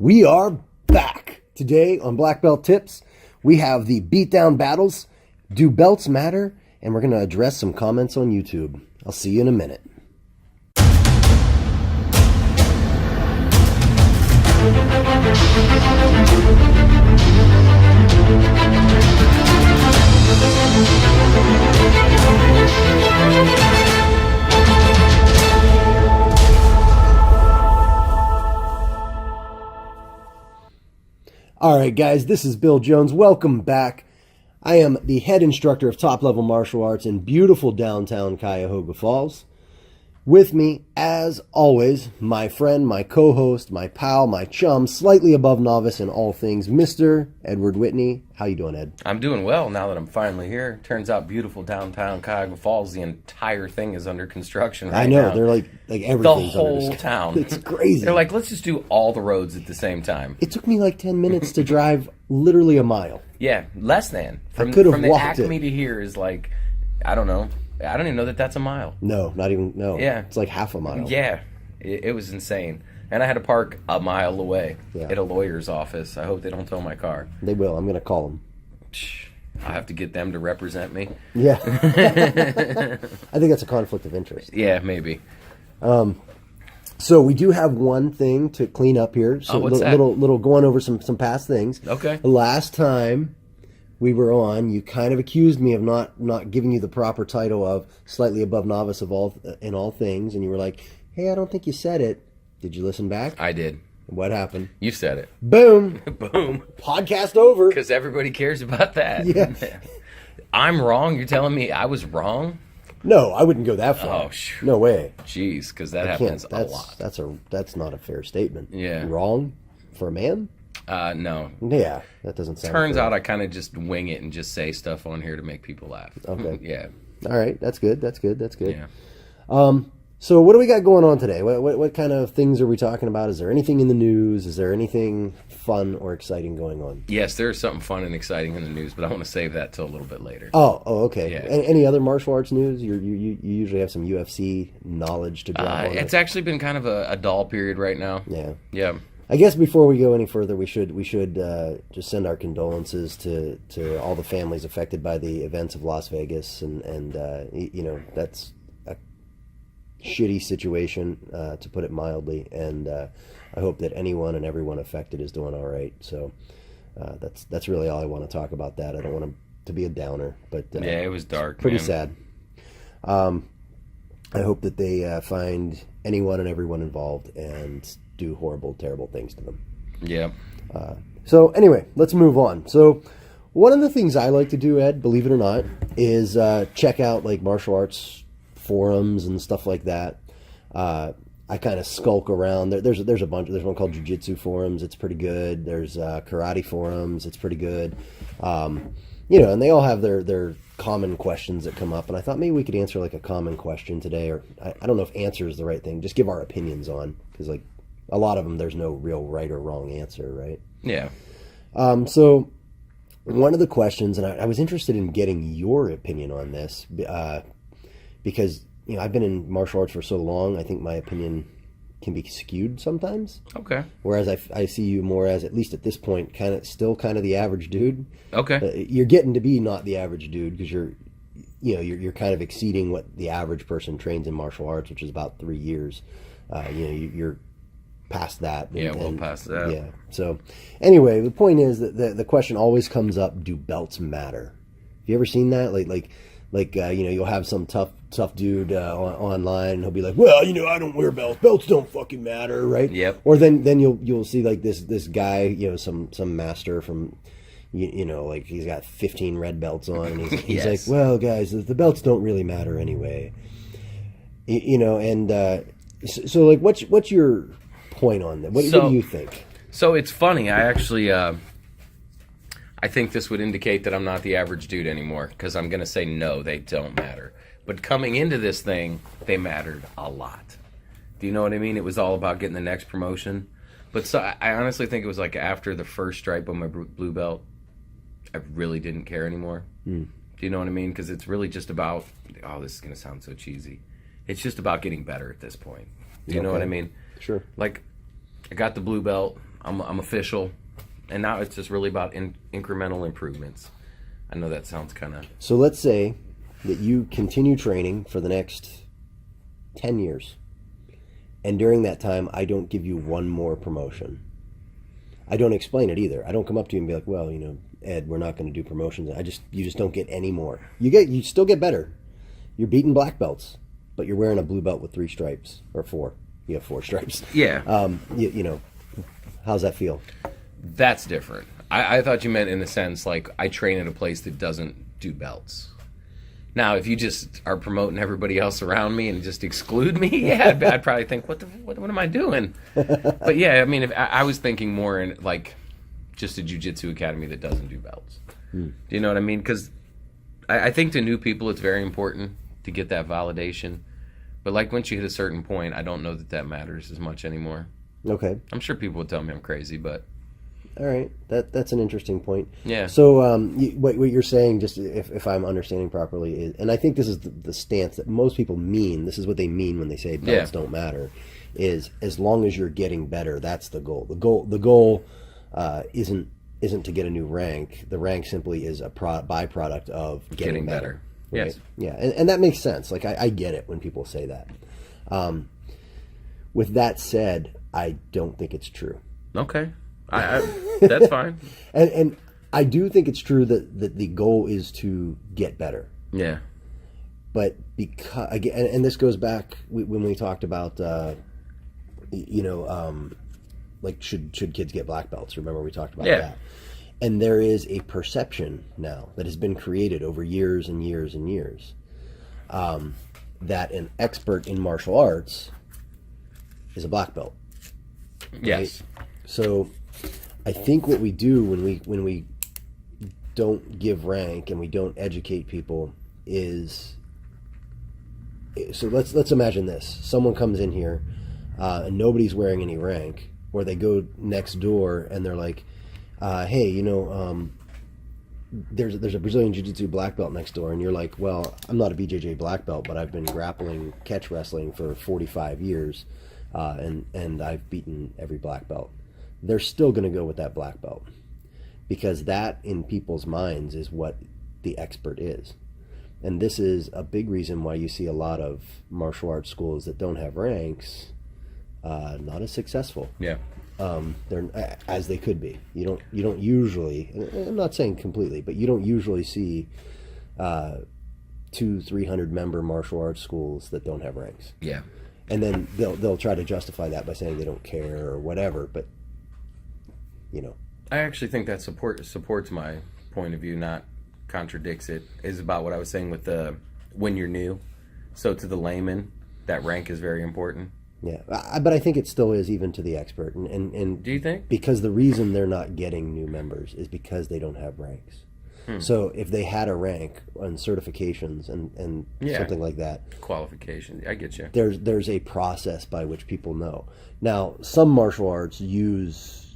We are back. Today on Black Belt Tips, we have the beatdown battles, do belts matter, and we're going to address some comments on YouTube. I'll see you in a minute. Alright guys, this is Bill Jones. Welcome back. I am the head instructor of top-level martial arts in beautiful downtown Cuyahoga Falls. With me, as always, my friend, my co-host, my pal, my chum, slightly above novice in all things, Mr. Edward Whitney. How you doing, Ed? I'm doing well now that I'm finally here. Turns out beautiful downtown Cuyahoga Falls, the entire thing is under construction right now. I know, they're like everything's the whole town. It's crazy. They're like, let's just do all the roads at the same time. It took me like 10 minutes to drive literally a mile. Yeah, less than. I could have from the walked Acme it. to here is like, I don't know. I don't even know that that's a mile. No, not even, no. Yeah. It's like half a mile. Yeah, it was insane. And I had to park a mile away Yeah. at a lawyer's office. I hope they don't tow my car. They will. I'm going to call them. I'll have to get them to represent me. Yeah. I think that's a conflict of interest. Yeah, maybe. So we do have one thing to clean up here. So what's that? Little going over some past things. Okay. The last time we were on, you kind of accused me of not giving you the proper title of slightly above novice of all in all things, and you were like, "Hey, I don't think you said it." Did you listen back? I did. What happened? You said it. Boom. Boom. Podcast over. Because everybody cares about that. Yeah. I'm wrong? You're telling me I was wrong? No, I wouldn't go that far. Oh, shoot. No way. Jeez, because that I happens can't. a lot. That's not a fair statement. Yeah. Wrong for a man? No. Yeah, that doesn't sound Turns fair. out I kind of just wing it and just say stuff on here to make people laugh. Okay. Yeah. All right, that's good. That's good. Yeah. So what do we got going on today? What kind of things are we talking about? Is there anything in the news? Is there anything fun or exciting going on? Yes, there's something fun and exciting in the news, but I want to save that till a little bit later. Oh, okay. Yeah. Any other martial arts news? You usually have some UFC knowledge to drop on It's it. actually been kind of a dull period right now. Yeah. Yeah. I guess before we go any further, we should just send our condolences to all the families affected by the events of Las Vegas, and that's a shitty situation, to put it mildly, and I hope that anyone and everyone affected is doing all right. So that's really all I want to talk about. That I don't want to be a downer, but Yeah, it was dark. pretty man. sad. I hope that they find anyone and everyone involved and do horrible, terrible things to them. Yeah. So anyway, let's move on. So one of the things I like to do, Ed, believe it or not, is check out like martial arts forums and stuff like that. I kind of skulk around. There's a bunch. There's one called Jiu-Jitsu forums. It's pretty good. There's karate forums. It's pretty good. And they all have their common questions that come up. And I thought maybe we could answer like a common question today, or I don't know if answer is the right thing. Just give our opinions on, because like a lot of them, there's no real right or wrong answer, right? Yeah. So one of the questions, and I was interested in getting your opinion on this, because I've been in martial arts for so long, I think my opinion can be skewed sometimes. Okay. Whereas I see you more as, at least at this point, still kind of the average dude. Okay. You're getting to be not the average dude, because you're kind of exceeding what the average person trains in martial arts, which is about 3 years. You're past that. Yeah, well past that. Yeah. So anyway, the point is that the question always comes up: do belts matter? Have you ever seen that? Like you'll have some tough dude online, and he'll be like, "Well, I don't wear belts. Belts don't fucking matter, right?" Yep. Or then you'll see like this guy, some master from, like he's got 15 red belts on, and he's Yes. like, "Well, guys, the belts don't really matter anyway." So like, what's your point on that? What do you think? So it's funny. I actually, I think this would indicate that I'm not the average dude anymore, because I'm going to say no, they don't matter. But coming into this thing, they mattered a lot. Do you know what I mean? It was all about getting the next promotion. But so I honestly think it was like after the first stripe on my blue belt, I really didn't care anymore. Do you know what I mean? Because it's really just about, this is going to sound so cheesy. It's just about getting better at this point. Do you know what I mean? Sure. Like, I got the blue belt. I'm official, and now it's just really about incremental improvements. I know that sounds kind of... So let's say that you continue training for the next 10 years, and during that time, I don't give you one more promotion. I don't explain it either. I don't come up to you and be like, well, Ed, we're not going to do promotions. You just don't get any more. You still get better. You're beating black belts, but you're wearing a blue belt with 3 stripes or 4. You have 4 stripes. Yeah. How's that feel? That's different. I thought you meant in the sense like I train at a place that doesn't do belts. Now, if you just are promoting everybody else around me and just exclude me, yeah, I'd probably think, what am I doing? But yeah, I mean, if I was thinking more in like just a jiu-jitsu academy that doesn't do belts. Do you know what I mean? Because I think to new people, it's very important to get that validation. But like once you hit a certain point, I don't know that matters as much anymore. Okay. I'm sure people would tell me I'm crazy, but... All right, that's an interesting point. Yeah. So what you're saying, just if I'm understanding properly, is, and I think this is the stance that most people mean. This is what they mean when they say belts don't matter. Is as long as you're getting better, that's the goal. The goal isn't to get a new rank. The rank simply is a byproduct of getting better. Right? Yes. Yeah, and that makes sense. Like I get it when people say that. With that said, I don't think it's true. Okay. That's fine. And I do think it's true that the goal is to get better. Yeah. But because again, and this goes back when we talked about, like should kids get black belts? Remember we talked about that. And there is a perception now that has been created over years and years and years, that an expert in martial arts is a black belt. Yes. Right? So I think what we do when we don't give rank and we don't educate people is, so let's imagine this. Someone comes in here and nobody's wearing any rank, or they go next door and they're like, hey, there's a Brazilian Jiu-Jitsu black belt next door, and you're like, well, I'm not a BJJ black belt, but I've been grappling catch wrestling for 45 years, and I've beaten every black belt. They're still going to go with that black belt, because that in people's minds is what the expert is. And this is a big reason why you see a lot of martial arts schools that don't have ranks not as successful. Yeah. They're as they could be. You don't usually, I'm not saying completely, but you don't usually see 200-300 member martial arts schools that don't have ranks. Yeah. And then they'll try to justify that by saying they don't care or whatever, but I actually think that supports my point of view, not contradicts it. Is about what I was saying with the when you're new. So to the layman, that rank is very important. Yeah, but I think it still is even to the expert. And do you think? Because the reason they're not getting new members is because they don't have ranks. So if they had a rank on certifications and something like that, qualifications, I get you. There's a process by which people know. Now, some martial arts use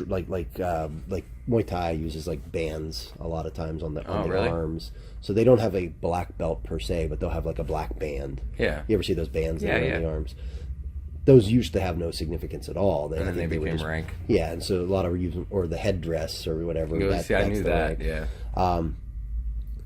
like Muay Thai uses like bands a lot of times on the really? arms. So they don't have a black belt per se, but they'll have like a black band. Yeah. You ever see those bands that are on the arms? Those used to have no significance at all. And then they became rank. Yeah, and so a lot of using, or the headdress or whatever. I knew that. Rank. Yeah.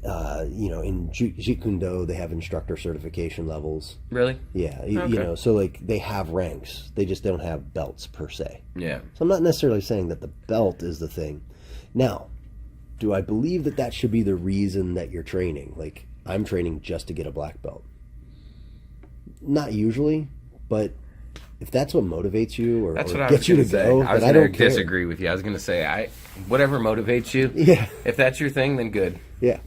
In Jeet Kune Do, they have instructor certification levels. Really? Yeah. Okay. So like they have ranks. They just don't have belts per se. Yeah. So I'm not necessarily saying that the belt is the thing. Now, do I believe that should be the reason that you're training? Like, I'm training just to get a black belt. Not usually, but if that's what motivates you or gets you to go, I was going to disagree with you. I was going to say, whatever motivates you, if that's your thing, then good. Yeah.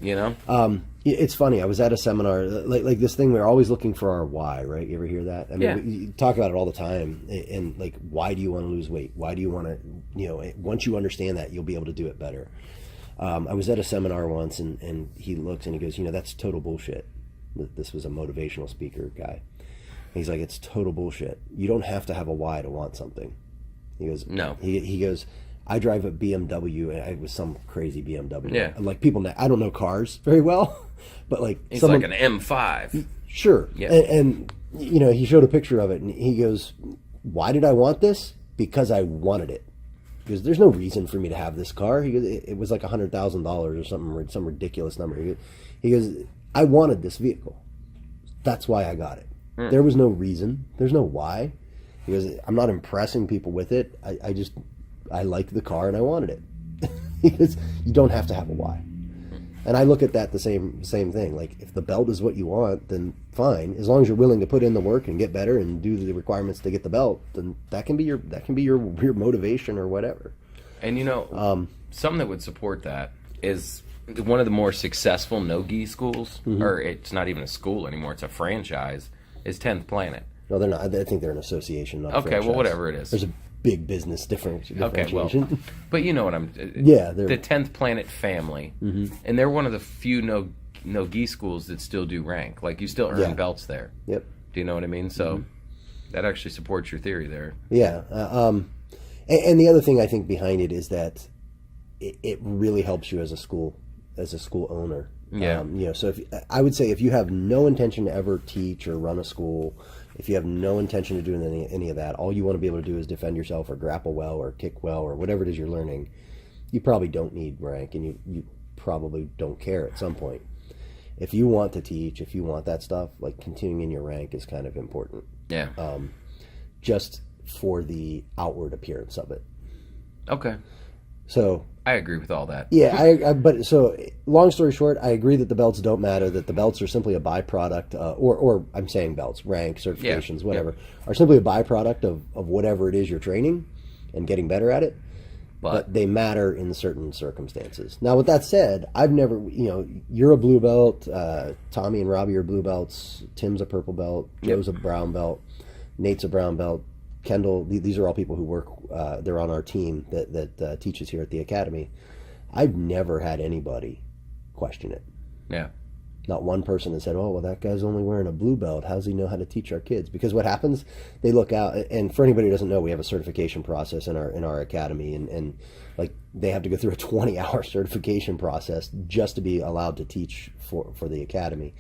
It's funny. I was at a seminar, like this thing, we're always looking for our why, right? You ever hear that? I mean, you talk about it all the time. And like, why do you want to lose weight? Why do you want to, once you understand that, you'll be able to do it better. I was at a seminar once, and he looks and he goes, that's total bullshit. This was a motivational speaker guy. He's like, it's total bullshit. You don't have to have a why to want something. He goes, no. He goes, I drive a BMW, and it was some crazy BMW. Yeah. Like people, I don't know cars very well, but like it's like an M5. Sure. Yeah. And he showed a picture of it, and he goes, why did I want this? Because I wanted it. He goes, there's no reason for me to have this car. He goes, it was like $100,000 or something, some ridiculous number. He goes, I wanted this vehicle. That's why I got it. There was no reason. There's no why. He goes, I'm not impressing people with it. I liked the car and I wanted it. He goes, you don't have to have a why. And I look at that the same thing. Like, if the belt is what you want, then fine. As long as you're willing to put in the work and get better and do the requirements to get the belt, then that can be your motivation or whatever. And something that would support that is one of the more successful no-gi schools, or it's not even a school anymore, it's a franchise, is 10th Planet. No, they're not. I think they're an association, not a franchise. Well, whatever it is. There's a big business differentiation. Okay, well, but you know what I'm... Yeah. The 10th Planet family, and they're one of the few no-gi schools that still do rank. Like, you still earn belts there. Yep. Do you know what I mean? So that actually supports your theory there. Yeah. And the other thing I think behind it is that it really helps you as a school owner. Yeah. So I would say if you have no intention to ever teach or run a school, if you have no intention of doing any of that, all you want to be able to do is defend yourself or grapple well or kick well or whatever it is you're learning, you probably don't need rank, and you probably don't care at some point. If you want to teach, if you want that stuff, like, continuing in your rank is kind of important. Yeah. Just for the outward appearance of it. Okay. So I agree with all that. Yeah, but so long story short, I agree that the belts don't matter, that the belts are simply a byproduct, or I'm saying belts, rank, certifications, whatever, are simply a byproduct of whatever it is you're training and getting better at it. But they matter in certain circumstances. Now, with that said, I've never, you're a blue belt, Tommy and Robbie are blue belts, Tim's a purple belt, Joe's a brown belt, Nate's a brown belt, Kendall, these are all people who work, they're on our team that teaches here at the academy. I've never had anybody question it. Yeah. Not one person has said, oh, well, that guy's only wearing a blue belt. How does he know how to teach our kids? Because what happens, they look out, and for anybody who doesn't know, we have a certification process in our academy, and like, they have to go through a 20-hour certification process just to be allowed to teach for the academy.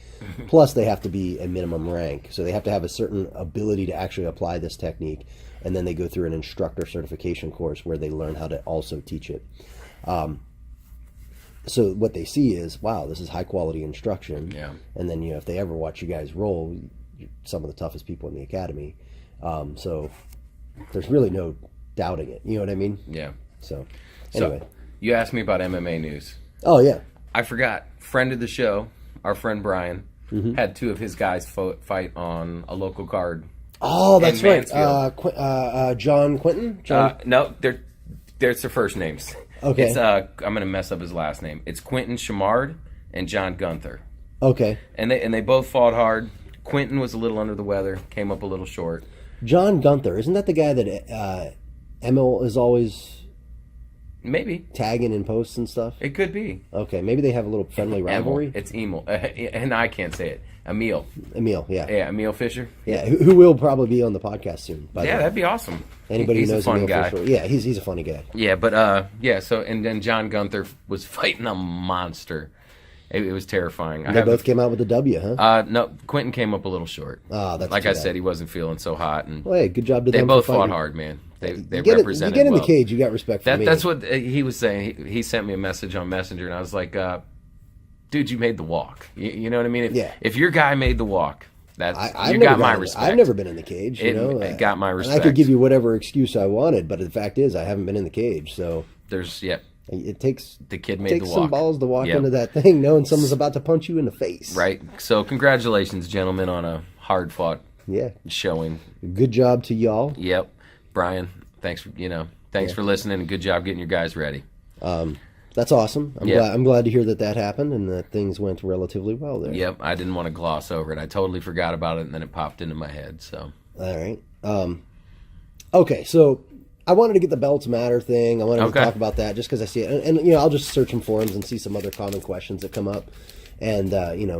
Plus, they have to be a minimum rank, so they have to have a certain ability to actually apply this technique, and then they go through an instructor certification course where they learn how to also teach it. So what they see is, wow, this is high quality instruction. Yeah. And then, if they ever watch you guys roll, you're some of the toughest people in the academy. So there's really no doubting it. You know what I mean? Yeah. So anyway. So, you asked me about MMA news. Oh, yeah. I forgot. Friend of the show, our friend Brian, had two of his guys fight on a local card. Oh, that's right. John Quinton? No, they're their first names. Okay. It's I'm gonna mess up his last name. It's Quentin Chamard and John Gunther. Okay. And they both fought hard. Quentin was a little under the weather, came up a little short. John Gunther, isn't that the guy that Emil is always maybe tagging in posts and stuff? It could be. Okay, maybe they have a little friendly rivalry. Emil. It's Emil, and I can't say it. Emil, yeah. Yeah, Emil Fisher. Yeah, who will probably be on the podcast soon. Yeah, that'd be awesome. Anybody he's who knows a fun Emil guy. Fisher. Yeah, he's a funny guy. Yeah, but so and then John Gunther was fighting a monster. It was terrifying. They both came out with a W, huh? No, Quentin came up a little short. Oh, that's like too I bad. said, he wasn't feeling so hot. And well, hey, good job to them. They both for fought fighting. hard, man. They You represented get in well. the cage, you got respect for me. That's what he was saying. He sent me a message on Messenger, and I was like, dude, you made the walk. You know what I mean? If your guy made the walk, you got my respect. I've never been in the cage. It got my respect. And I could give you whatever excuse I wanted, but the fact is, I haven't been in the cage. So it takes the kid made the walk. Some balls to walk into that thing, knowing someone's about to punch you in the face. Right. So congratulations, gentlemen, on a hard fought showing. Good job to y'all. Yep, Brian. Thanks for listening, and good job getting your guys ready. That's awesome. I'm glad to hear that happened and that things went relatively well there. Yep, I didn't want to gloss over it. I totally forgot about it, and then it popped into my head. So all right. Okay, so I wanted to get the belts matter thing. I wanted to talk about that just because I see it, and I'll just search some forums and see some other common questions that come up, and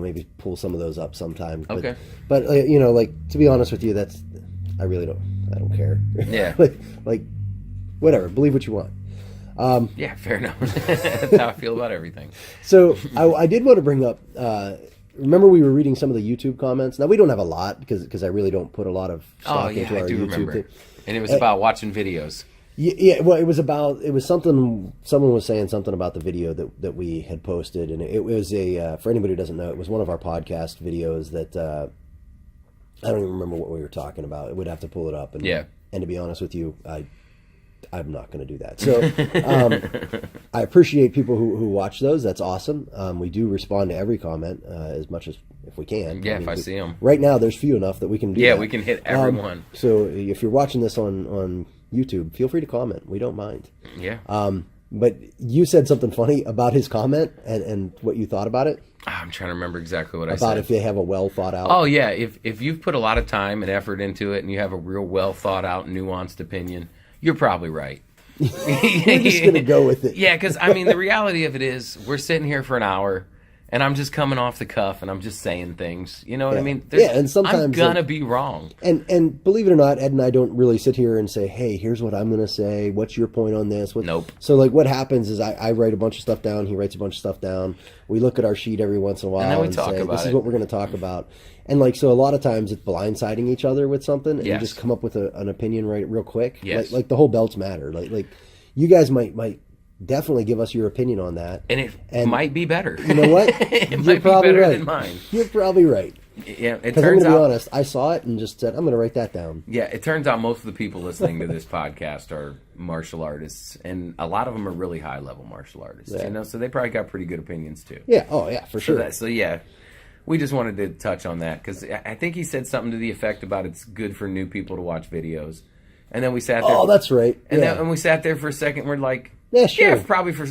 maybe pull some of those up sometime. Okay. But like, to be honest with you, I don't care. Yeah. like whatever. Believe what you want. Yeah, fair enough. That's how I feel about everything. So I did want to bring up. Remember, we were reading some of the YouTube comments. Now we don't have a lot because I really don't put a lot of stock into our YouTube remember. thing. And it was about watching videos. Yeah, well, it was something, someone was saying something about the video that we had posted, and it was for anybody who doesn't know, it was one of our podcast videos that, I don't even remember what we were talking about. We'd have to pull it up. And, Yeah. And to be honest with you, I'm not going to do that. So I appreciate people who watch those. That's awesome. We do respond to every comment as much as if we can. Yeah, if I see them. Right now, there's few enough that we can do Yeah, that. we can hit everyone. So if you're watching this on YouTube, feel free to comment. We don't mind. Yeah. But you said something funny about his comment and what you thought about it. I'm trying to remember exactly what I said. About if they have a well thought out. Oh, yeah. If you've put a lot of time and effort into it and you have a real well thought out, nuanced opinion, you're probably right. We're just going to go with it. Yeah, because, I mean, the reality of it is we're sitting here for an hour, and I'm just coming off the cuff, and I'm just saying things. You know what I mean? And sometimes I'm going to be wrong. And believe it or not, Ed and I don't really sit here and say, hey, here's what I'm going to say. What's your point on this? Nope. So, like, what happens is I write a bunch of stuff down. He writes a bunch of stuff down. We look at our sheet every once in a while And then we and talk say, about this is it. what we're going to talk about. And, like, so a lot of times it's blindsiding each other with something, and you Yes. just come up with an opinion real quick. Yes. Like the whole belts matter. Like you guys might definitely give us your opinion on that. And it might be better. You know what? It You're might be probably better right. than mine. You're probably right. Yeah, it Because I'm turns going to be out. honest, I saw it and just said, I'm going to write that down. Yeah, it turns out most of the people listening to this podcast are martial artists, and a lot of them are really high level martial artists. Yeah. You know, so they probably got pretty good opinions too. Yeah. Oh, yeah, for sure. So yeah, we just wanted to touch on that because I think he said something to the effect about it's good for new people to watch videos, and then we sat there. Oh, that's right. And yeah. then we sat there for a second. We're like, Yeah, sure. yeah, probably for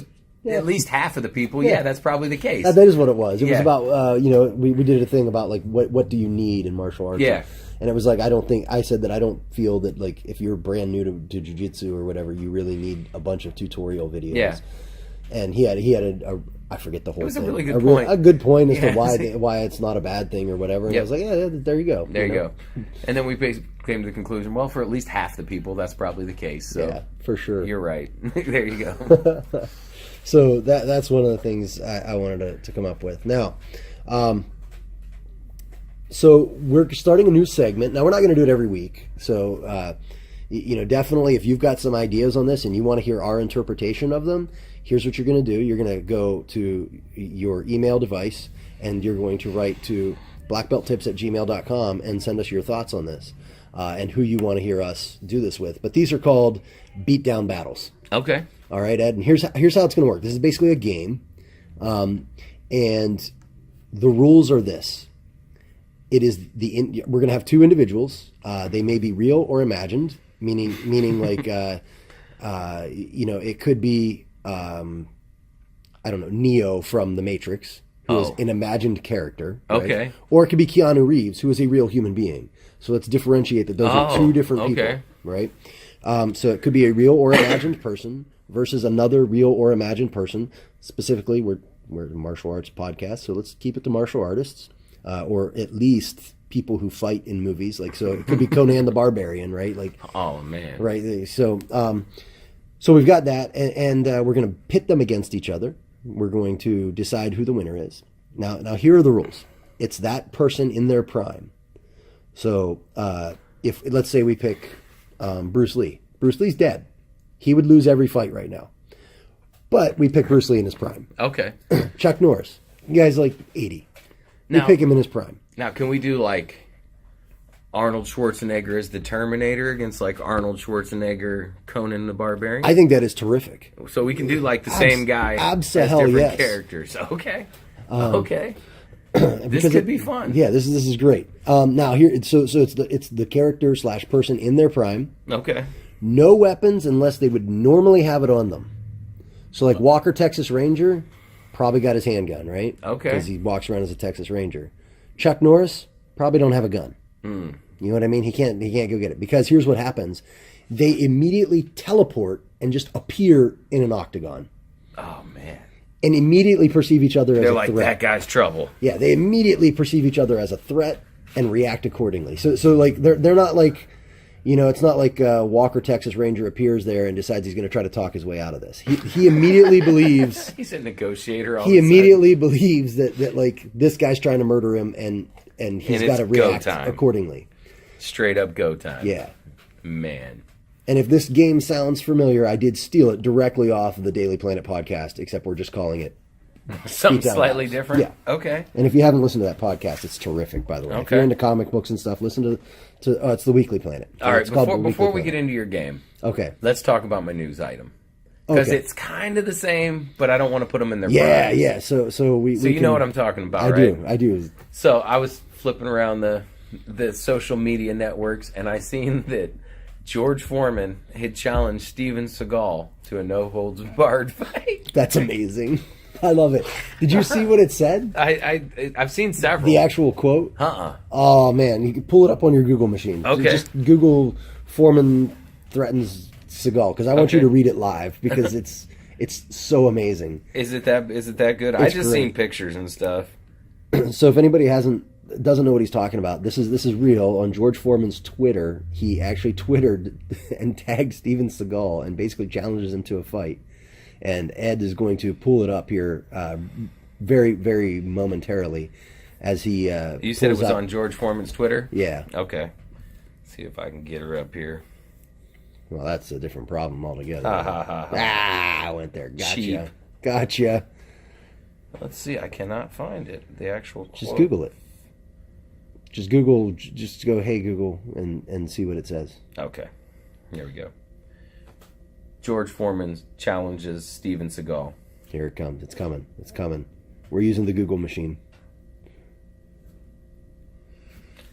at least half of the people. Yeah, that's probably the case. That is what it was. It was Yeah. about, we did a thing about, like, what do you need in martial arts? Yeah. And it was like, I said that I don't feel that, like, if you're brand new to Jiu-Jitsu or whatever, you really need a bunch of tutorial videos. Yeah. And he had a I forget the whole thing. It was a really good point. A good point as Yeah. to why it's not a bad thing or whatever. And Yep. I was like, yeah, there you go. There you go. And then we came to the conclusion, well, for at least half the people, that's probably the case. So Yeah, for sure. you're right. There you go. So that's one of the things I wanted to come up with. Now, so we're starting a new segment. Now, we're not going to do it every week. So, definitely if you've got some ideas on this and you want to hear our interpretation of them, here's what you're going to do. You're going to go to your email device and you're going to write to blackbelttips@gmail.com and send us your thoughts on this and who you want to hear us do this with. But these are called beatdown battles. Okay. All right, Ed, and here's how it's going to work. This is basically a game, and the rules are this. It is we're going to have two individuals. They may be real or imagined, meaning like it could be I don't know, Neo from The Matrix, who is an imagined character. Right? Okay. Or it could be Keanu Reeves, who is a real human being. So let's differentiate that those are two different people, right? So it could be a real or imagined person versus another real or imagined person. Specifically, we're a martial arts podcast, so let's keep it to martial artists, or at least people who fight in movies. Like, so it could be Conan the Barbarian, right? Like, oh man, right? So we've got that, and we're going to pit them against each other. We're going to decide who the winner is. Now here are the rules. It's that person in their prime. So if let's say we pick Bruce Lee. Bruce Lee's dead. He would lose every fight right now. But we pick Bruce Lee in his prime. Okay. Chuck Norris. You guys like 80. We pick him in his prime. Now, can we do like Arnold Schwarzenegger as the Terminator against like Arnold Schwarzenegger, Conan the Barbarian? I think that is terrific. So we can do like the same guy as Absolutely, different yes. characters. Okay. Okay. This could be fun. Yeah, this is great. Now here, so it's the character / person in their prime. Okay. No weapons unless they would normally have it on them. So like Walker, Texas Ranger, probably got his handgun, right? Okay. Because he walks around as a Texas Ranger. Chuck Norris probably don't have a gun. You know what I mean? He can't go get it. Because here's what happens. They immediately teleport and just appear in an octagon. Oh, man. And immediately perceive each other as They're a like, threat. that guy's trouble. Yeah, they immediately perceive each other as a threat and react accordingly. So like they're not like, it's not like Walker Texas Ranger appears there and decides he's going to try to talk his way out of this. He immediately believes He's a negotiator. he immediately believes that like this guy's trying to murder him and he's And got to it's go react time. accordingly. Straight up go time. Yeah. Man. And if this game sounds familiar, I did steal it directly off of the Daily Planet podcast, except we're just calling it something Beatdown slightly House. different. Yeah. Okay. And if you haven't listened to that podcast, it's terrific, by the way. If Okay. you're into comic books and stuff, listen to it's the Weekly Planet. All right. It's called The Before Weekly we get Planet. into your game, Okay. let's talk about my news item. Because Okay. it's kind of the same, but I don't want to put them in their Yeah, primes. yeah. So we So you know what I'm talking about, I right? I do. So I was flipping around the social media networks, and I seen that George Foreman had challenged Steven Segal to a no-holds-barred fight. That's amazing. I love it. Did you see what it said? I've seen several. The actual quote? Oh, man. You can pull it up on your Google machine. Okay. Just Google Foreman threatens Segal, because I want you Okay. to read it live, because it's so amazing. Is it that good? I It's just great. seen pictures and stuff. So if anybody doesn't know what he's talking about, this is real. On George Foreman's Twitter, he actually twittered and tagged Steven Segal and basically challenges him to a fight. And Ed is going to pull it up here very, very momentarily as he You said it pulls was out- on George Foreman's Twitter? Yeah. Okay. See if I can get her up here. Well, that's a different problem altogether. Ha, ha, ha, ha. I went there. Gotcha. Cheap. Gotcha. Let's see. I cannot find it. The actual quote. Just Google it. Just Google. Just go, hey Google, and see what it says. Okay. Here we go. George Foreman challenges Steven Segal. Here it comes. It's coming. It's coming. We're using the Google machine.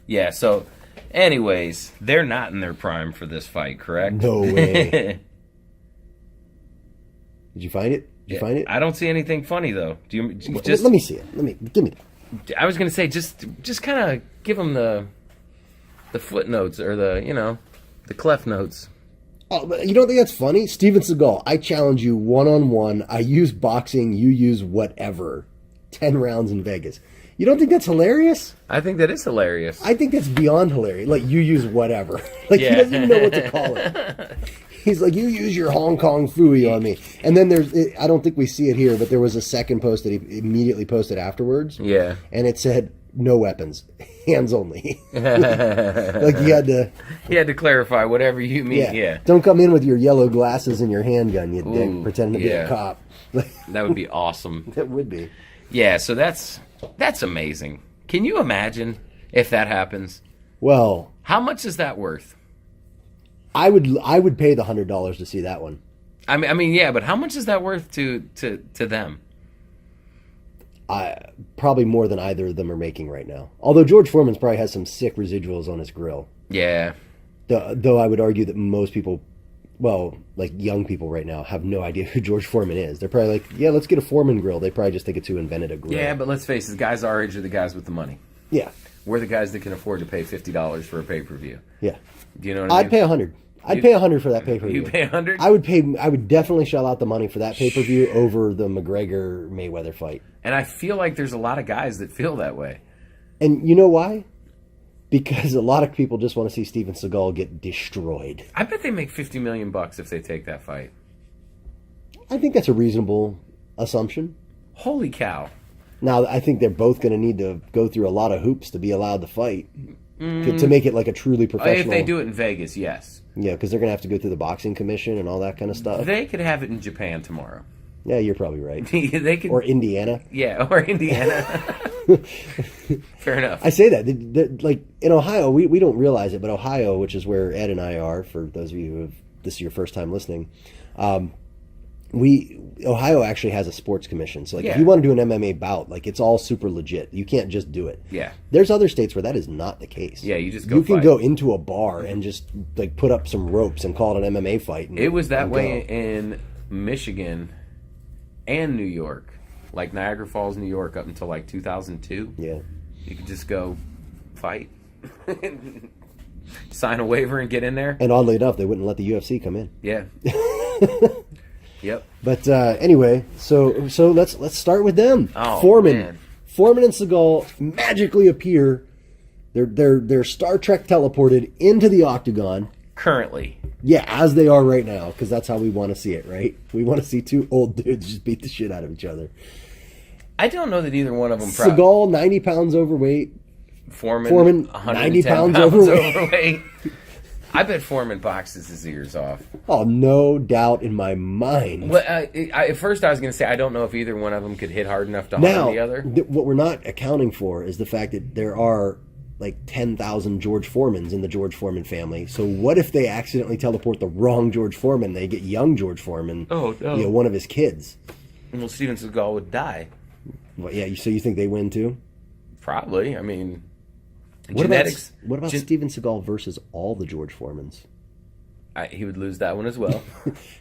Yeah, so anyways, they're not in their prime for this fight, correct? No way. Did you find it? Did you find it? I don't see anything funny though. Do you Well, just let me see it. Give me. I was going to say just kind of give them the footnotes or the clef notes. Oh, but you don't think that's funny? Steven Seagal, I challenge you one-on-one. I use boxing. You use whatever. 10 rounds in Vegas. You don't think that's hilarious? I think that is hilarious. I think that's beyond hilarious. Like, you use whatever. Like, Yeah. he doesn't even know what to call it. He's like, you use your Hong Kong Fooey on me. And then I don't think we see it here, but there was a second post that he immediately posted afterwards. Yeah. And it said, no weapons. Hands only. Like, you had to... You had to clarify whatever you mean. Yeah. Don't come in with your yellow glasses and your handgun, you dick, Ooh, pretending to be yeah. a cop. That would be awesome. That would be. Yeah, so that's amazing. Can you imagine if that happens? Well, How much is that worth? I would pay the $100 to see that one. I mean, yeah, but how much is that worth to them? Probably more than either of them are making right now. Although George Foreman's probably has some sick residuals on his grill. Yeah. Though I would argue that most people, well, like young people right now, have no idea who George Foreman is. They're probably like, yeah, let's get a Foreman grill. They probably just think it's who invented a grill. Yeah, but let's face it, guys our age are the guys with the money. Yeah. We're the guys that can afford to pay $50 for a pay-per-view. Yeah. Do you know what I mean? I'd pay $100. I'd pay $100 for that pay-per-view. You pay $100? I would definitely shell out the money for that pay-per-view over the McGregor-Mayweather fight. And I feel like there's a lot of guys that feel that way. And you know why? Because a lot of people just want to see Steven Seagal get destroyed. I bet they make $50 million if they take that fight. I think that's a reasonable assumption. Holy cow. Now, I think they're both going to need to go through a lot of hoops to be allowed to fight. To make it like a truly professional... If they do it in Vegas, yes. Yeah, because they're going to have to go through the boxing commission and all that kind of stuff. They could have it in Japan tomorrow. Yeah, you're probably right. They could, Or Indiana. yeah, or Indiana. Fair enough. I say that. Like, in Ohio, we don't realize it, but Ohio, which is where Ed and I are, for those of you who this is your first time listening, Ohio actually has a sports commission. So, like, if Yeah. you want to do an MMA bout, like, it's all super legit. You can't just do it. Yeah. There's other states where that is not the case. Yeah, you just go You can fight. go into a bar and just, like, put up some ropes and call it an MMA fight. It was that and way go. in Michigan and New York. Like Niagara Falls, New York, up until like 2002. Yeah. You could just go fight. Sign a waiver and get in there. And oddly enough, they wouldn't let the UFC come in. Yeah. Yep. But anyway, so let's start with them. Oh, Foreman, man. Foreman and Seagal magically appear. They're Star Trek teleported into the octagon. Currently. Yeah, as they are right now, because that's how we want to see it, right? We want to see two old dudes just beat the shit out of each other. I don't know that either one of them. Seagal, 90 pounds overweight. Foreman 90 110 pounds pounds overweight. overweight. I bet Foreman boxes his ears off. Oh, no doubt in my mind. Well, at first I was going to say I don't know if either one of them could hit hard enough to harm the other. What we're not accounting for is the fact that there are like 10,000 George Foremans in the George Foreman family. So what if they accidentally teleport the wrong George Foreman? They get young George Foreman, one of his kids. Well, Steven Segal would die. Well, yeah, so you think they win too? Probably. I mean, genetics. What about Steven Seagal versus all the George Foremans? He would lose that one as well.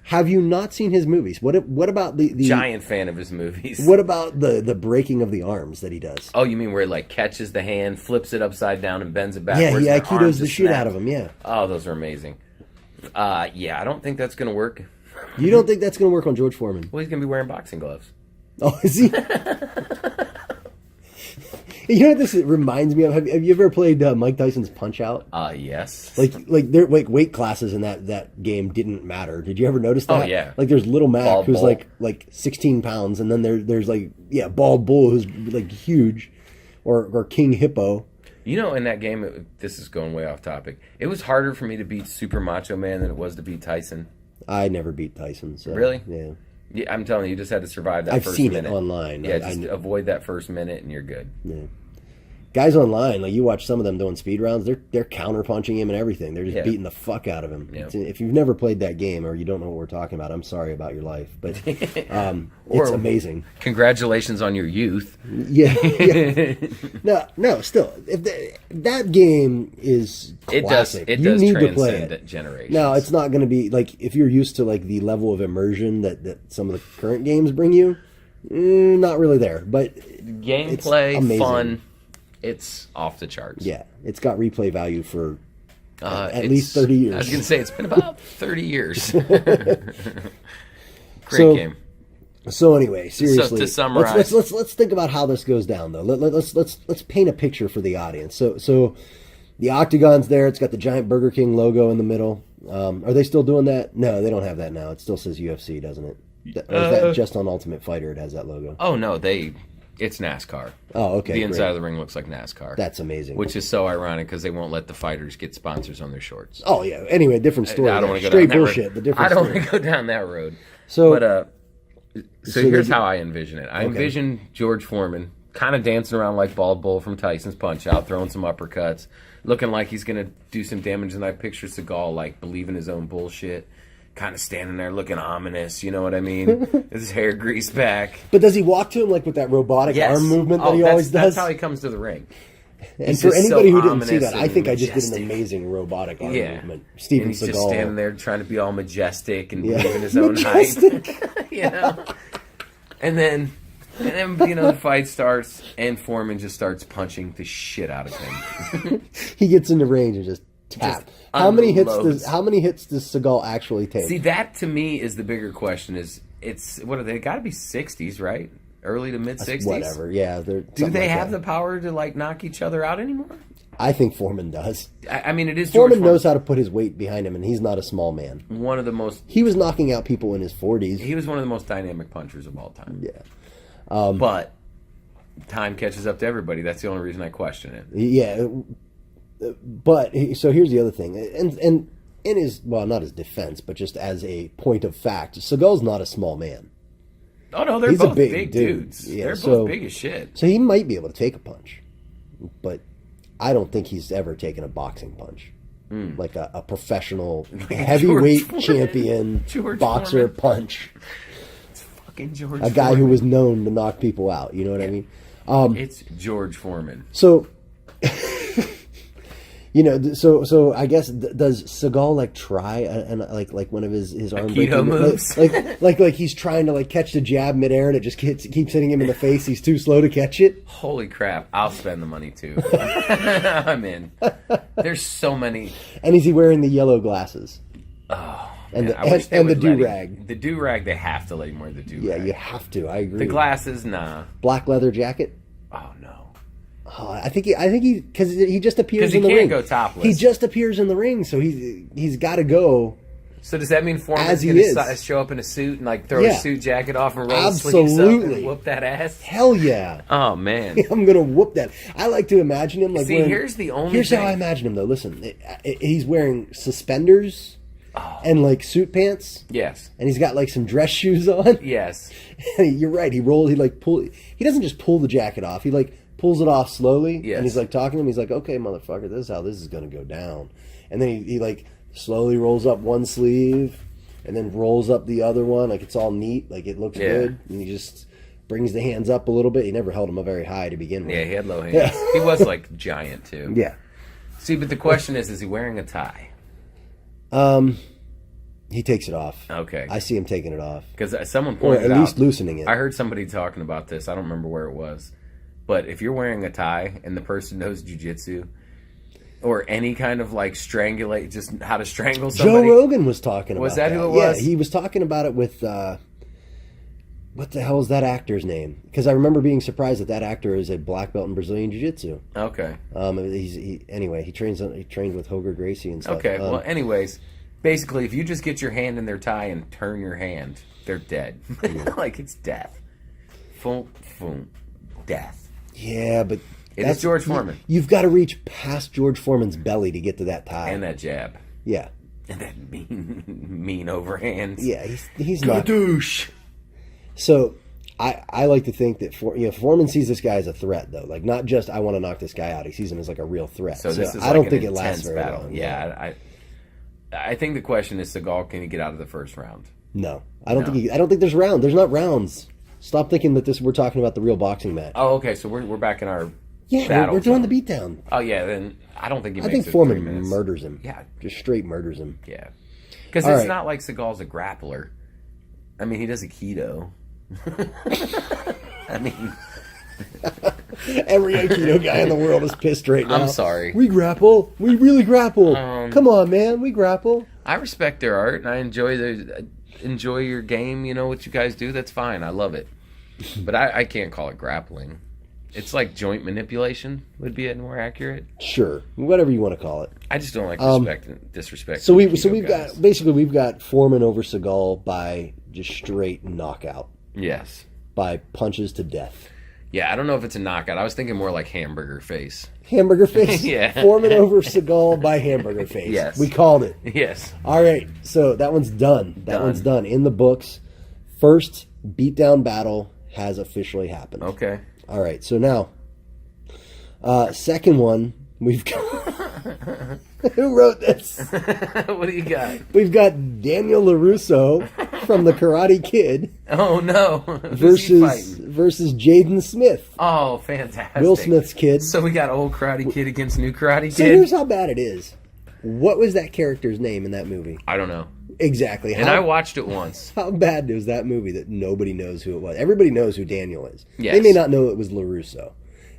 Have you not seen his movies? What about the giant fan of his movies? What about the breaking of the arms that he does? Oh, you mean where he like catches the hand, flips it upside down, and bends it backwards? Yeah, he aikidos the shit out of him. Yeah. Oh, those are amazing. Yeah, I don't think that's going to work. You don't think that's going to work on George Foreman? Well, he's going to be wearing boxing gloves. Oh, is he? You know what this reminds me of? Have you ever played Mike Tyson's Punch-Out? Yes. Like their weight classes in that game didn't matter. Did you ever notice that? Oh yeah. Like there's Little Mac Bald who's Bull. like 16 pounds, and then there's like Bald Bull who's like huge, or King Hippo. You know, in that game, this is going way off topic. It was harder for me to beat Super Macho Man than it was to beat Tyson. I never beat Tyson. So, really? Yeah. Yeah, I'm telling you, you just had to survive that first minute. I've seen it online. Yeah, just avoid that first minute and you're good. Yeah. Guys online, like you watch some of them doing speed rounds, they're counter punching him and everything. They're just beating the fuck out of him. Yeah. If you've never played that game or you don't know what we're talking about, I'm sorry about your life, but it's amazing. Congratulations on your youth. Yeah. No. Still, that game is classic. It you does need transcend to play it. Generations. Now, it's not going to be like if you're used to like the level of immersion that some of the current games bring you. Not really there, but gameplay, fun. It's off the charts. Yeah, it's got replay value for at least 30 years. I was going to say it's been about 30 years. Great game. So anyway, seriously, so to summarize, let's think about how this goes down though. Let's paint a picture for the audience. So the octagon's there. It's got the giant Burger King logo in the middle. Are they still doing that? No, they don't have that now. It still says UFC, doesn't it? Or is that just on Ultimate Fighter? It has that logo. Oh no, it's NASCAR. Oh, okay. The inside of the ring looks like NASCAR. That's amazing. Which is so ironic because they won't let the fighters get sponsors on their shorts. Oh yeah. Anyway, different story. I don't want to go straight down that bullshit. road. The different. I don't want to go down that road. So here's how I envision it. I envision George Foreman kind of dancing around like Bald Bull from Tyson's Punch-Out, throwing some uppercuts, looking like he's going to do some damage. And I picture Seagal like believing his own bullshit. Kind of standing there looking ominous, you know what I mean? His hair greased back. But does he walk to him like with that robotic arm movement that he always does? That's how he comes to the ring. And for anybody who didn't see that, I think I just did an amazing robotic arm movement. Steven Seagal. Just standing there trying to be all majestic and believing his own height. You know? And then the fight starts and Foreman just starts punching the shit out of him. He gets in the range and just tap. How many hits does Seagal actually take? See, that to me is the bigger question. What are they? Got to be 60s, right? Early to mid 60s. Whatever. Yeah. Do they have the power to like knock each other out anymore? I think Foreman does. I mean, it is. Foreman knows how to put his weight behind him, and he's not a small man. He was knocking out people in his 40s. He was one of the most dynamic punchers of all time. Yeah. But time catches up to everybody. That's the only reason I question it. Yeah. But so here's the other thing, and in his not his defense, but just as a point of fact, Seagal's not a small man. Oh no, they're both big dudes. Yeah, they're both big as shit. So he might be able to take a punch, but I don't think he's ever taken a boxing punch, like a professional heavyweight champion boxer punch. It's fucking George. A guy who was known to knock people out. You know what I mean? It's George Foreman. So. So I guess does Seagal like try and like one of his arm breaking moves, like he's trying to like catch the jab midair and it just keeps hitting him in the face. He's too slow to catch it. Holy crap! I'll spend the money too. I'm in. There's so many. And is he wearing the yellow glasses? Oh. And the do-rag. The do-rag, they have to let him wear the do-rag. Yeah, you have to. I agree. The glasses, nah. Black leather jacket. Oh no. Oh, I think he because he just appears in the ring. Because he can't go topless. He just appears in the ring, so he's got to go So does that mean Foreman's As he going is. to show up in a suit and like throw Yeah. his suit jacket off and roll his sleeves up Absolutely. and whoop that ass? Hell yeah. Oh man. I'm gonna whoop that. I like to imagine him like. See, wearing, here's the only Here's thing. how I imagine him though. Listen, he's wearing suspenders and like suit pants, Yes. and he's got like some dress shoes on. Yes. And you're right. He doesn't just pull the jacket off. He like pulls it off slowly. Yes. And he's like talking to him. He's like, "Okay, motherfucker, this is how this is gonna go down." And then he like slowly rolls up one sleeve, and then rolls up the other one. Like it's all neat. Like it looks good. And he just brings the hands up a little bit. He never held them up very high to begin with. Yeah, he had low hands. Yeah. He was like giant too. Yeah. See, but the question is he wearing a tie? He takes it off. Okay. I see him taking it off. Because someone Or pointed at out. least loosening it. I heard somebody talking about this. I don't remember where it was. But if you're wearing a tie and the person knows jiu-jitsu or any kind of like strangulate, just how to strangle somebody. Joe Rogan was talking about Was that who it Yeah, was? he was talking about it with, what the hell is that actor's name? Because I remember being surprised that actor is a black belt in Brazilian Jiu-Jitsu. Okay. He trained with Hoger Gracie and stuff. Okay. Well, anyways, basically, if you just get your hand in their tie and turn your hand, they're dead. Like it's death. Boom, boom, death. Yeah, but It's George Foreman. You've got to reach past George Foreman's belly to get to that tie. And that jab. Yeah. And that mean overhands. Yeah, he's not. Douche. So I like to think that Foreman sees this guy as a threat, though. Like not just I want to knock this guy out. He sees him as like a real threat. So this is I like don't an think it lasts intense very battle. long. Yeah, I think the question is, Segal, can he get out of the first round? No, I don't think. I don't think there's rounds. There's not rounds. Stop thinking that we're talking about the real boxing match. Oh, okay. So we're back in our Yeah, we're doing the beatdown. Oh yeah, then I don't think he I makes think it Foreman 3 minutes. murders him. Yeah, just straight murders him. Yeah, because All it's right. not like Segal's a grappler. I mean, he does a keto. I mean, Every Aikido guy in the world is pissed right now. I'm sorry. We grapple. We really grapple. Come on, man. We grapple. I respect their art and I enjoy your game. You know what you guys do. That's fine. I love it. But I can't call it grappling. It's like joint manipulation would be more accurate. Sure, whatever you want to call it. I just don't like disrespect. So we've guys. got Foreman over Segal by just straight knockout, Yes. by punches to death. Yeah, I don't know if it's a knockout. I was thinking more like hamburger face. Hamburger face. Yeah. Foreman over Segal by hamburger face. Yes. We called it. Yes. All right, so that one's done. That one's done in the books. First beatdown battle has officially happened. Okay. All right, so now, second one, we've got... Who wrote this? What do you got? We've got Daniel LaRusso from The Karate Kid Oh no! Who's he fighting? versus Jaden Smith, Oh, fantastic! Will Smith's kid. So we got old Karate Kid against new Karate So Kid. here's how bad it is. What was that character's name in that movie? I don't know. Exactly. And I watched it once. How bad was that movie that nobody knows who it was? Everybody knows who Daniel is. Yes. They may not know it was LaRusso,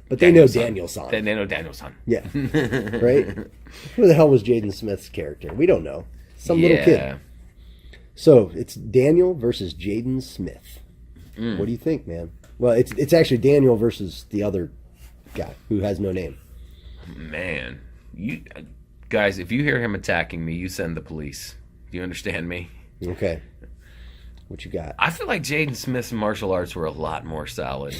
but they know Daniel-san. They know Daniel-san. Yeah. Right? Who the hell was Jaden Smith's character? We don't know. Some little kid. So it's Daniel versus Jaden Smith. What do you think, man? Well, it's actually Daniel versus the other guy who has no name. Man, you guys, if you hear him attacking me, you send the police. Do you understand me? Okay. What you got? I feel like Jaden Smith's martial arts were a lot more solid.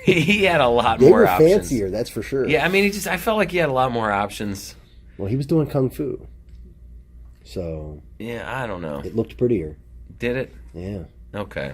he had a lot They more were options. fancier, that's for sure. Yeah, I mean, I felt like he had a lot more options. Well, he was doing kung fu, so Yeah, I don't know. it looked prettier. Did it? Yeah. Okay.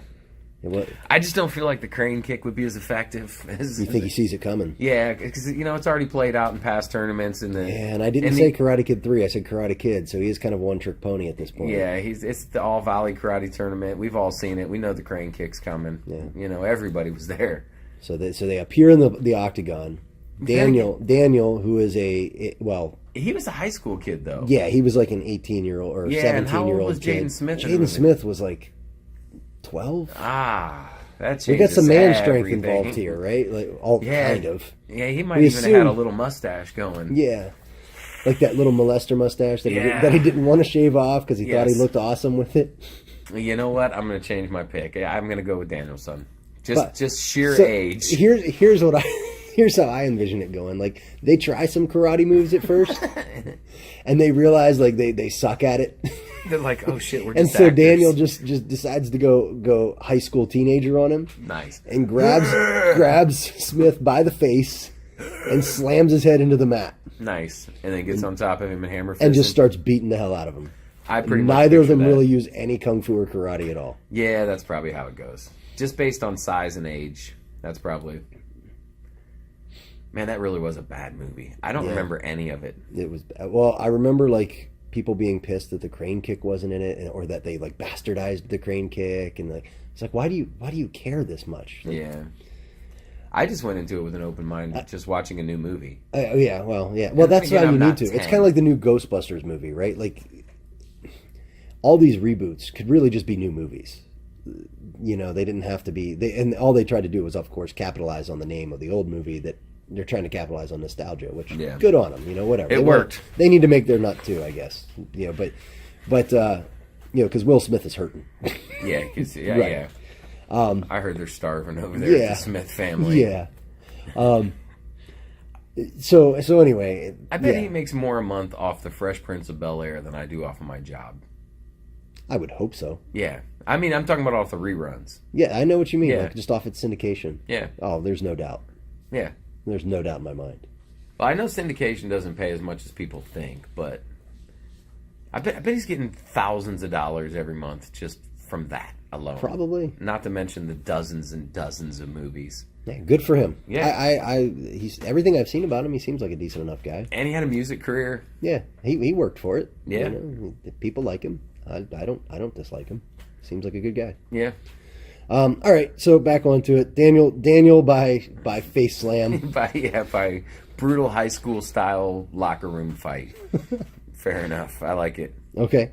It was, I just don't feel like the crane kick would be as effective as. you think he sees it coming? Yeah, because it's already played out in past tournaments. And Yeah, and I didn't say Karate Kid 3. I said Karate Kid, so he is kind of one-trick pony at this point. Yeah, it's the All Valley Karate Tournament. We've all seen it. We know the crane kick's coming. Yeah. Everybody was there. So they appear in the octagon. Daniel, who is he was a high school kid, though. Yeah, he was like an 18-year-old or 17-year-old and how old was kid. Jaden Smith? Jaden Smith was like 12. That changes We got some man strength everything. involved here, right? Like kind of. Yeah, he might We even have had a little mustache going. Yeah, like that little molester mustache that he didn't want to shave off because he thought he looked awesome with it. You know what? I'm going to change my pick. I'm going to go with Danielson. Just sheer So, age. Here's how I envision it going. Like they try some karate moves at first, and they realize like they suck at it. They're like, oh shit, we're And just so actors. Daniel just decides to go high school teenager on him. Nice. And grabs Smith by the face and slams his head into the mat. Nice. And then gets on top of him and hammer fist And just starts beating the hell out of him. I pretty much Neither of them picture that. really use any kung fu or karate at all. Yeah, that's probably how it goes. Just based on size and age. That's probably... Man, that really was a bad movie. I don't remember any of it. It was... Well, I remember, like, people being pissed that the crane kick wasn't in it, or that they, like, bastardized the crane kick, and, like... It's like, why do you care this much? Like, Yeah. I just went into it with an open mind, just watching a new movie. Yeah, well, yeah. Well, that's again, how I'm you not need to. 10. It's kind of like the new Ghostbusters movie, right? Like, all these reboots could really just be new movies. You know, they didn't have to be... and all they tried to do was, of course, capitalize on the name of the old movie that they're trying to capitalize on nostalgia, which, good on them, you know, whatever. It worked. They need to make their nut, too, I guess. You know, but you know, because Will Smith is hurting. Yeah, yeah, Right. yeah. I heard they're starving over there at the Smith family. Yeah. So anyway, I bet he makes more a month off the Fresh Prince of Bel-Air than I do off of my job. I would hope so. Yeah. I mean, I'm talking about off the reruns. Yeah, I know what you mean. Yeah. Like just off its syndication. Yeah. Oh, there's no doubt. Yeah. There's no doubt in my mind. Well, I know syndication doesn't pay as much as people think, but I bet he's getting thousands of dollars every month just from that alone. Probably. Not to mention the dozens and dozens of movies. Yeah, good for him. Yeah. He's everything I've seen about him. He seems like a decent enough guy. And he had a music career. Yeah, he worked for it. Yeah. You know, people like him. I don't dislike him. Seems like a good guy. Yeah. All right, so back onto it. Daniel by face slam. by brutal high school style locker room fight. Fair enough. I like it. Okay.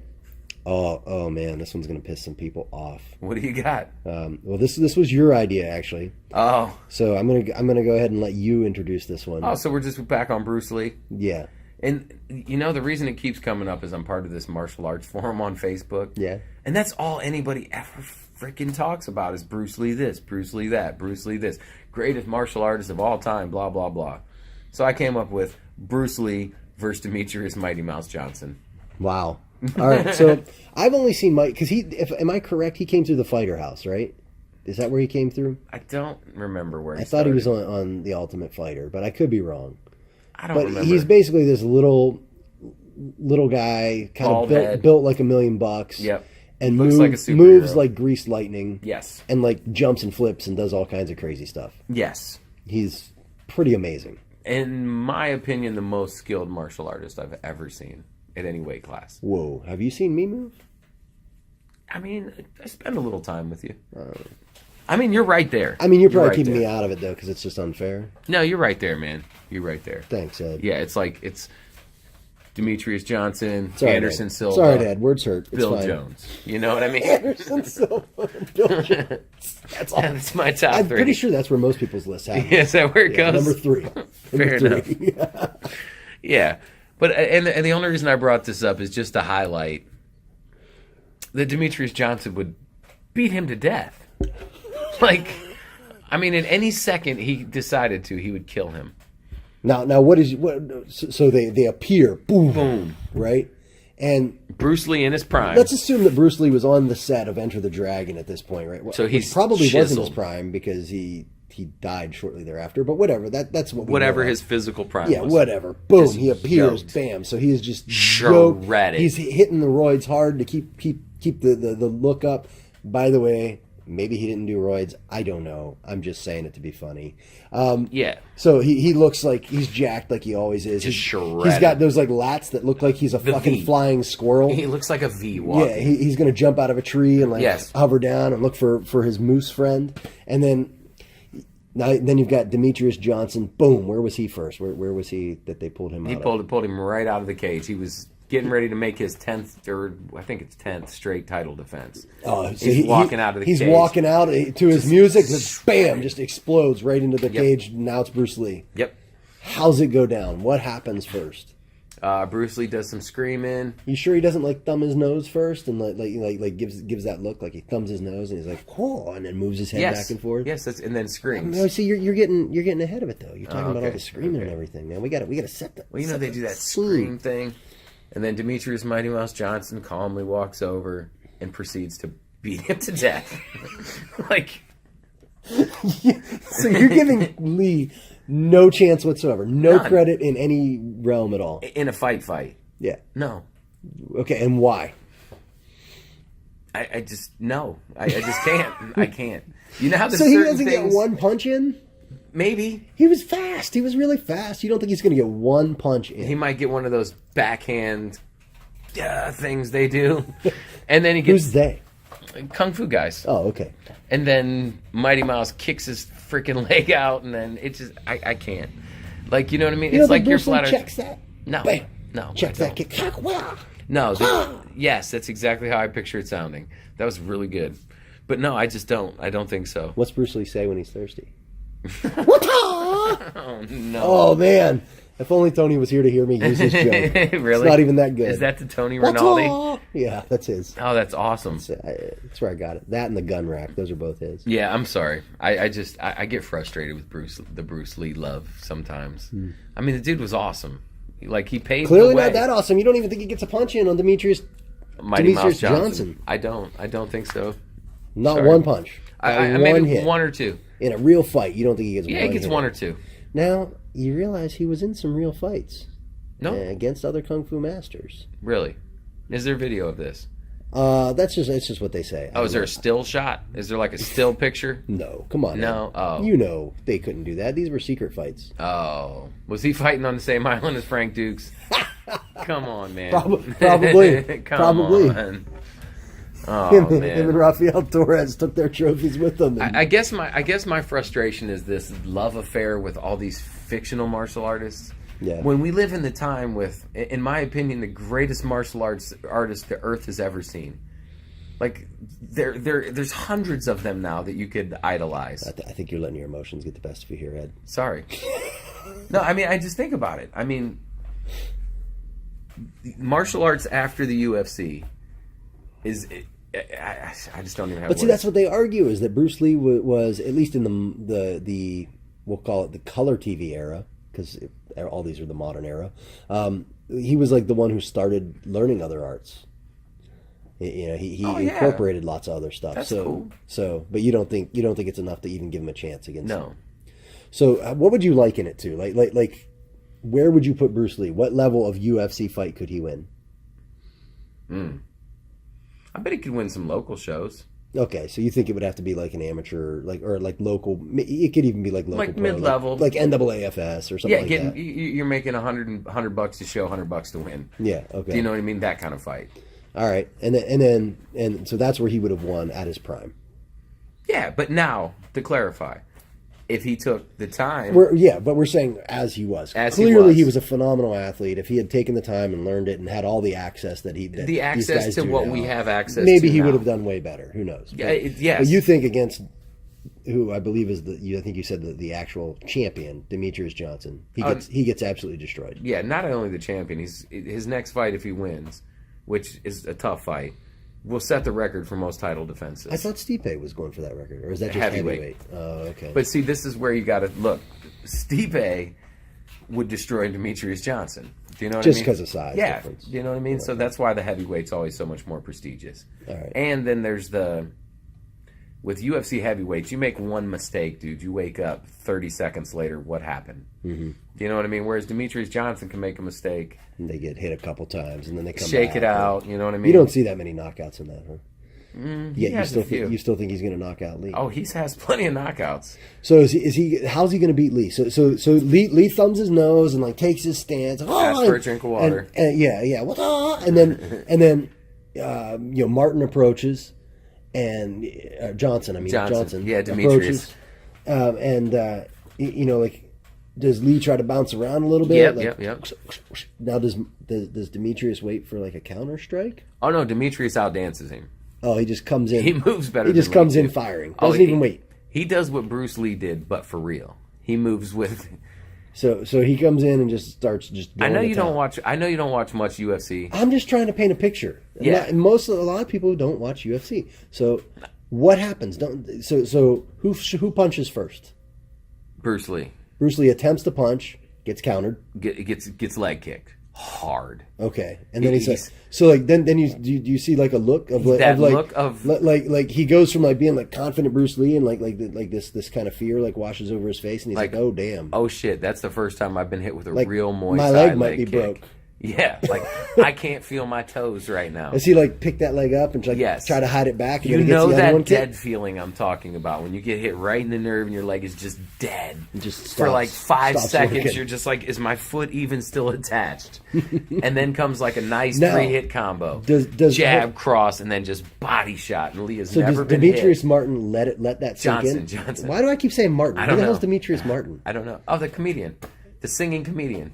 Oh man, this one's gonna piss some people off. What do you got? Well, this was your idea actually. Oh. So I'm gonna go ahead and let you introduce this one. Oh, so we're just back on Bruce Lee. Yeah. And, you know, the reason it keeps coming up is I'm part of this martial arts forum on Facebook. Yeah. And that's all anybody ever freaking talks about is Bruce Lee this, Bruce Lee that, Bruce Lee this. Greatest martial artist of all time, blah, blah, blah. So I came up with Bruce Lee versus Demetrius Mighty Mouse Johnson. Wow. All right. So I've only seen Mike because am I correct? He came through the Fighter House, right? Is that where he came through? I don't remember where he I thought he was started. on the Ultimate Fighter, but I could be wrong. I don't But remember. he's basically this little guy, kind Bald of head. built like $1 million. Yep. And Looks like a superhero. moves like greased lightning. Yes. And like jumps and flips and does all kinds of crazy stuff. Yes. He's pretty amazing. In my opinion, the most skilled martial artist I've ever seen at any weight class. Whoa. Have you seen me move? I mean, I spend a little time with you. I mean, you're right there. I mean, you're probably keeping there. me out of it, though, because it's just unfair. No, you're right there, man. You're right there. Thanks, Ed. Yeah, it's Demetrius Johnson, Sorry, Anderson Ed. Silva. Sorry, Dad. Words hurt. It's Bill fine. Jones. You know what I mean? Anderson Silva. Bill Jones. That's all. That's my top I'm three. pretty sure that's where most people's lists have. Yeah, is that where it goes? Number 3. Fair Number 3. Yeah. But and the only reason I brought this up is just to highlight that Demetrius Johnson would beat him to death. Like, I mean, at any second he decided to, he would kill him. Now, so they appear, boom, right? And Bruce Lee in his prime. let's assume that Bruce Lee was on the set of Enter the Dragon at this point, right? So he's Which probably wasn't his chiseled. prime because he died shortly thereafter. But whatever, that's what we Whatever know. his physical prime Yeah, was. whatever. Boom, Just he appears. yoked. Bam. So he is just Shredded. yoked. He's hitting the roids hard to keep the look up. By the way, maybe he didn't do roids. I don't know. I'm just saying it to be funny. Yeah. So he looks like he's jacked like he always is. Just He's shredded. got those like lats that look like he's a fucking V. flying squirrel. He looks like a V walking. Yeah, he's going to jump out of a tree and like Yes. hover down and look for his moose friend. And then you've got Demetrius Johnson. Boom. Where was he first? Where was he that they pulled him out He of? pulled him right out of the cage. He was getting ready to make his 10th, or I think it's 10th straight title defense. Oh, so he's walking out of the he's cage. He's walking out to his music. Just bam, just explodes right into the Yep. cage. Now it's Bruce Lee. Yep. How's it go down? What happens first? Bruce Lee does some screaming. You sure he doesn't like thumb his nose first and like gives that look like he thumbs his nose and he's like, oh, and then moves his head Yes. back and forth? Yes, and then screams. No, see, you're getting ahead of it though. You're talking about all okay. the screaming and everything, man. We got to set that. Well, you know set they do the that scene. scream thing. And then Demetrius Mighty Mouse Johnson calmly walks over and proceeds to beat him to death. Like, so you're giving Lee no chance whatsoever, no None. credit in any realm at all. in a fight. Yeah. No. Okay, and why? I just, no. I just can't. I can't. You know how there's So he certain doesn't things... get one punch in? Maybe. He was fast. He was really fast. You don't think he's going to get one punch in? He might get one of those backhand things they do. And then he gets... Who's they? Kung Fu guys. Oh, okay. And then Mighty Mouse kicks his freaking leg out, and then it just... I can't. Like, you know what I mean? You It's know like you're Bruce Lee flat... checks that? No. Bam. No. Checks I that don't. kick. No. Yes, that's exactly how I picture it sounding. That was really good. But no, I just don't. I don't think so. What's Bruce Lee say when he's thirsty? Oh, no. Oh, man. If only Tony was here to hear me use his joke. Really? It's not even that good. Is that the Tony Rinaldi? Yeah, that's his. Oh, that's awesome. That's where I got it. That and the gun rack. Those are both his. Yeah, I'm sorry. I get frustrated with the Bruce Lee love sometimes. I mean, the dude was awesome. Like, he paved Clearly the way. not that awesome. You don't even think he gets a punch in on Demetrius Mouse Johnson. I don't think so. Not Sorry. one punch. I One maybe hit. one or two. In a real fight, you don't think he gets one Yeah, he gets hit. one or two. Now, you realize he was in some real fights. No, against other Kung Fu masters. really. Is there video of this? It's just what they say. Oh, is there a still shot? Is there like a still picture? No, come on. No? Ed. Oh. You know they couldn't do that. These were secret fights. Oh. Was he fighting on the same island as Frank Dukes? Come on, man. Probably. Come on. Oh, Him man. and Rafael Torres took their trophies with them. I guess my frustration is this love affair with all these fictional martial artists. Yeah. When we live in the time with, in my opinion, the greatest martial arts artist the earth has ever seen. Like, there's hundreds of them now that you could idolize. I think you're letting your emotions get the best of you here, Ed. Sorry. No, I mean, I just think about it. I mean, martial arts after the UFC is... I just don't even have But see, words. that's what they argue, is that Bruce Lee was, at least in the we'll call it the color TV era, because all these are the modern era, he was like the one who started learning other arts. You know, he incorporated lots of other stuff. That's so cool. So, but you don't think it's enough to even give him a chance against him? No. So, what would you liken it to? Like, where would you put Bruce Lee? What level of UFC fight could he win? I bet he could win some local shows. Okay, so you think it would have to be like an amateur, or like local? It could even be like local, Like pro, mid-level. like NAAFS or something like that. You're making $100 to show, $100 to win. Yeah. Okay. Do you know what I mean? That kind of fight. All right, and so that's where he would have won at his prime. Yeah, but now to clarify, if he took the time, But we're saying as he was. As Clearly, he was. a phenomenal athlete. If he had taken the time and learned it and had all the access that the these access guys to do what now, we have access, maybe to he now. would have done way better. Who knows? Yeah, yes. But you think against who I believe is I think you said the actual champion, Demetrius Johnson. He gets absolutely destroyed. Yeah, not only the champion. His next fight, if he wins, which is a tough fight, will set the record for most title defenses. I thought Stipe was going for that record, or is that just heavyweight? Oh, okay. But see, this is where you got to look. Stipe would destroy Demetrius Johnson. Do you know what I mean? Just because of size difference. Do you know what I mean? So that's why the heavyweight's always so much more prestigious. All right. And then there's with UFC heavyweights, you make one mistake, dude. You wake up 30 seconds later, what happened? Mm-hmm. Do you know what I mean? Whereas Demetrius Johnson can make a mistake. And they get hit a couple times, and then they come Shake back, it out, you know what I mean? You don't see that many knockouts in that, huh? He has a few. You still think he's going to knock out Lee? Oh, he has plenty of knockouts. So is he? How's he going to beat Lee? So Lee thumbs his nose and like takes his stance. Asks for a drink of water. And and then Martin approaches, and Johnson. Yeah, Demetrius. Approaches, does Lee try to bounce around a little bit? Yep. Now does Demetrius wait for like a counter strike? Oh no, Demetrius outdances him. Oh, he just comes in. He moves better. He just than comes Lee, in too. firing. Oh, Doesn't even wait. He does what Bruce Lee did, but for real. He moves with. So he comes in and just starts just. I know you don't watch much UFC. I'm just trying to paint a picture. Yeah. A lot of people don't watch UFC. So what happens? So who punches first? Bruce Lee Bruce Lee attempts to punch, gets countered. gets leg kicked hard. Okay, and then he's like, so like then you do you see like a look of like that of like, look of like he goes from like being like confident Bruce Lee and like this kind of fear like washes over his face and he's like oh damn, oh shit, that's the first time I've been hit with a like, real Muay my Thai leg might be kick. broke. Yeah, like I can't feel my toes right now. Does he like pick that leg up and try to hide it back? And You then he gets know the other that one dead kicked? feeling I'm talking about when you get hit right in the nerve and your leg is just dead. It just for like 5 stops seconds, working. you're just like, is my foot even still attached? And then comes like a nice Now, 3-hit combo. does jab, cross, and then just body shot. And Leah's So never does been Demetrius hit. Martin let that sink in? Johnson. Why do I keep saying Martin? I Who don't the hell's know. Demetrius Martin? I don't know. Oh, the comedian, the singing comedian.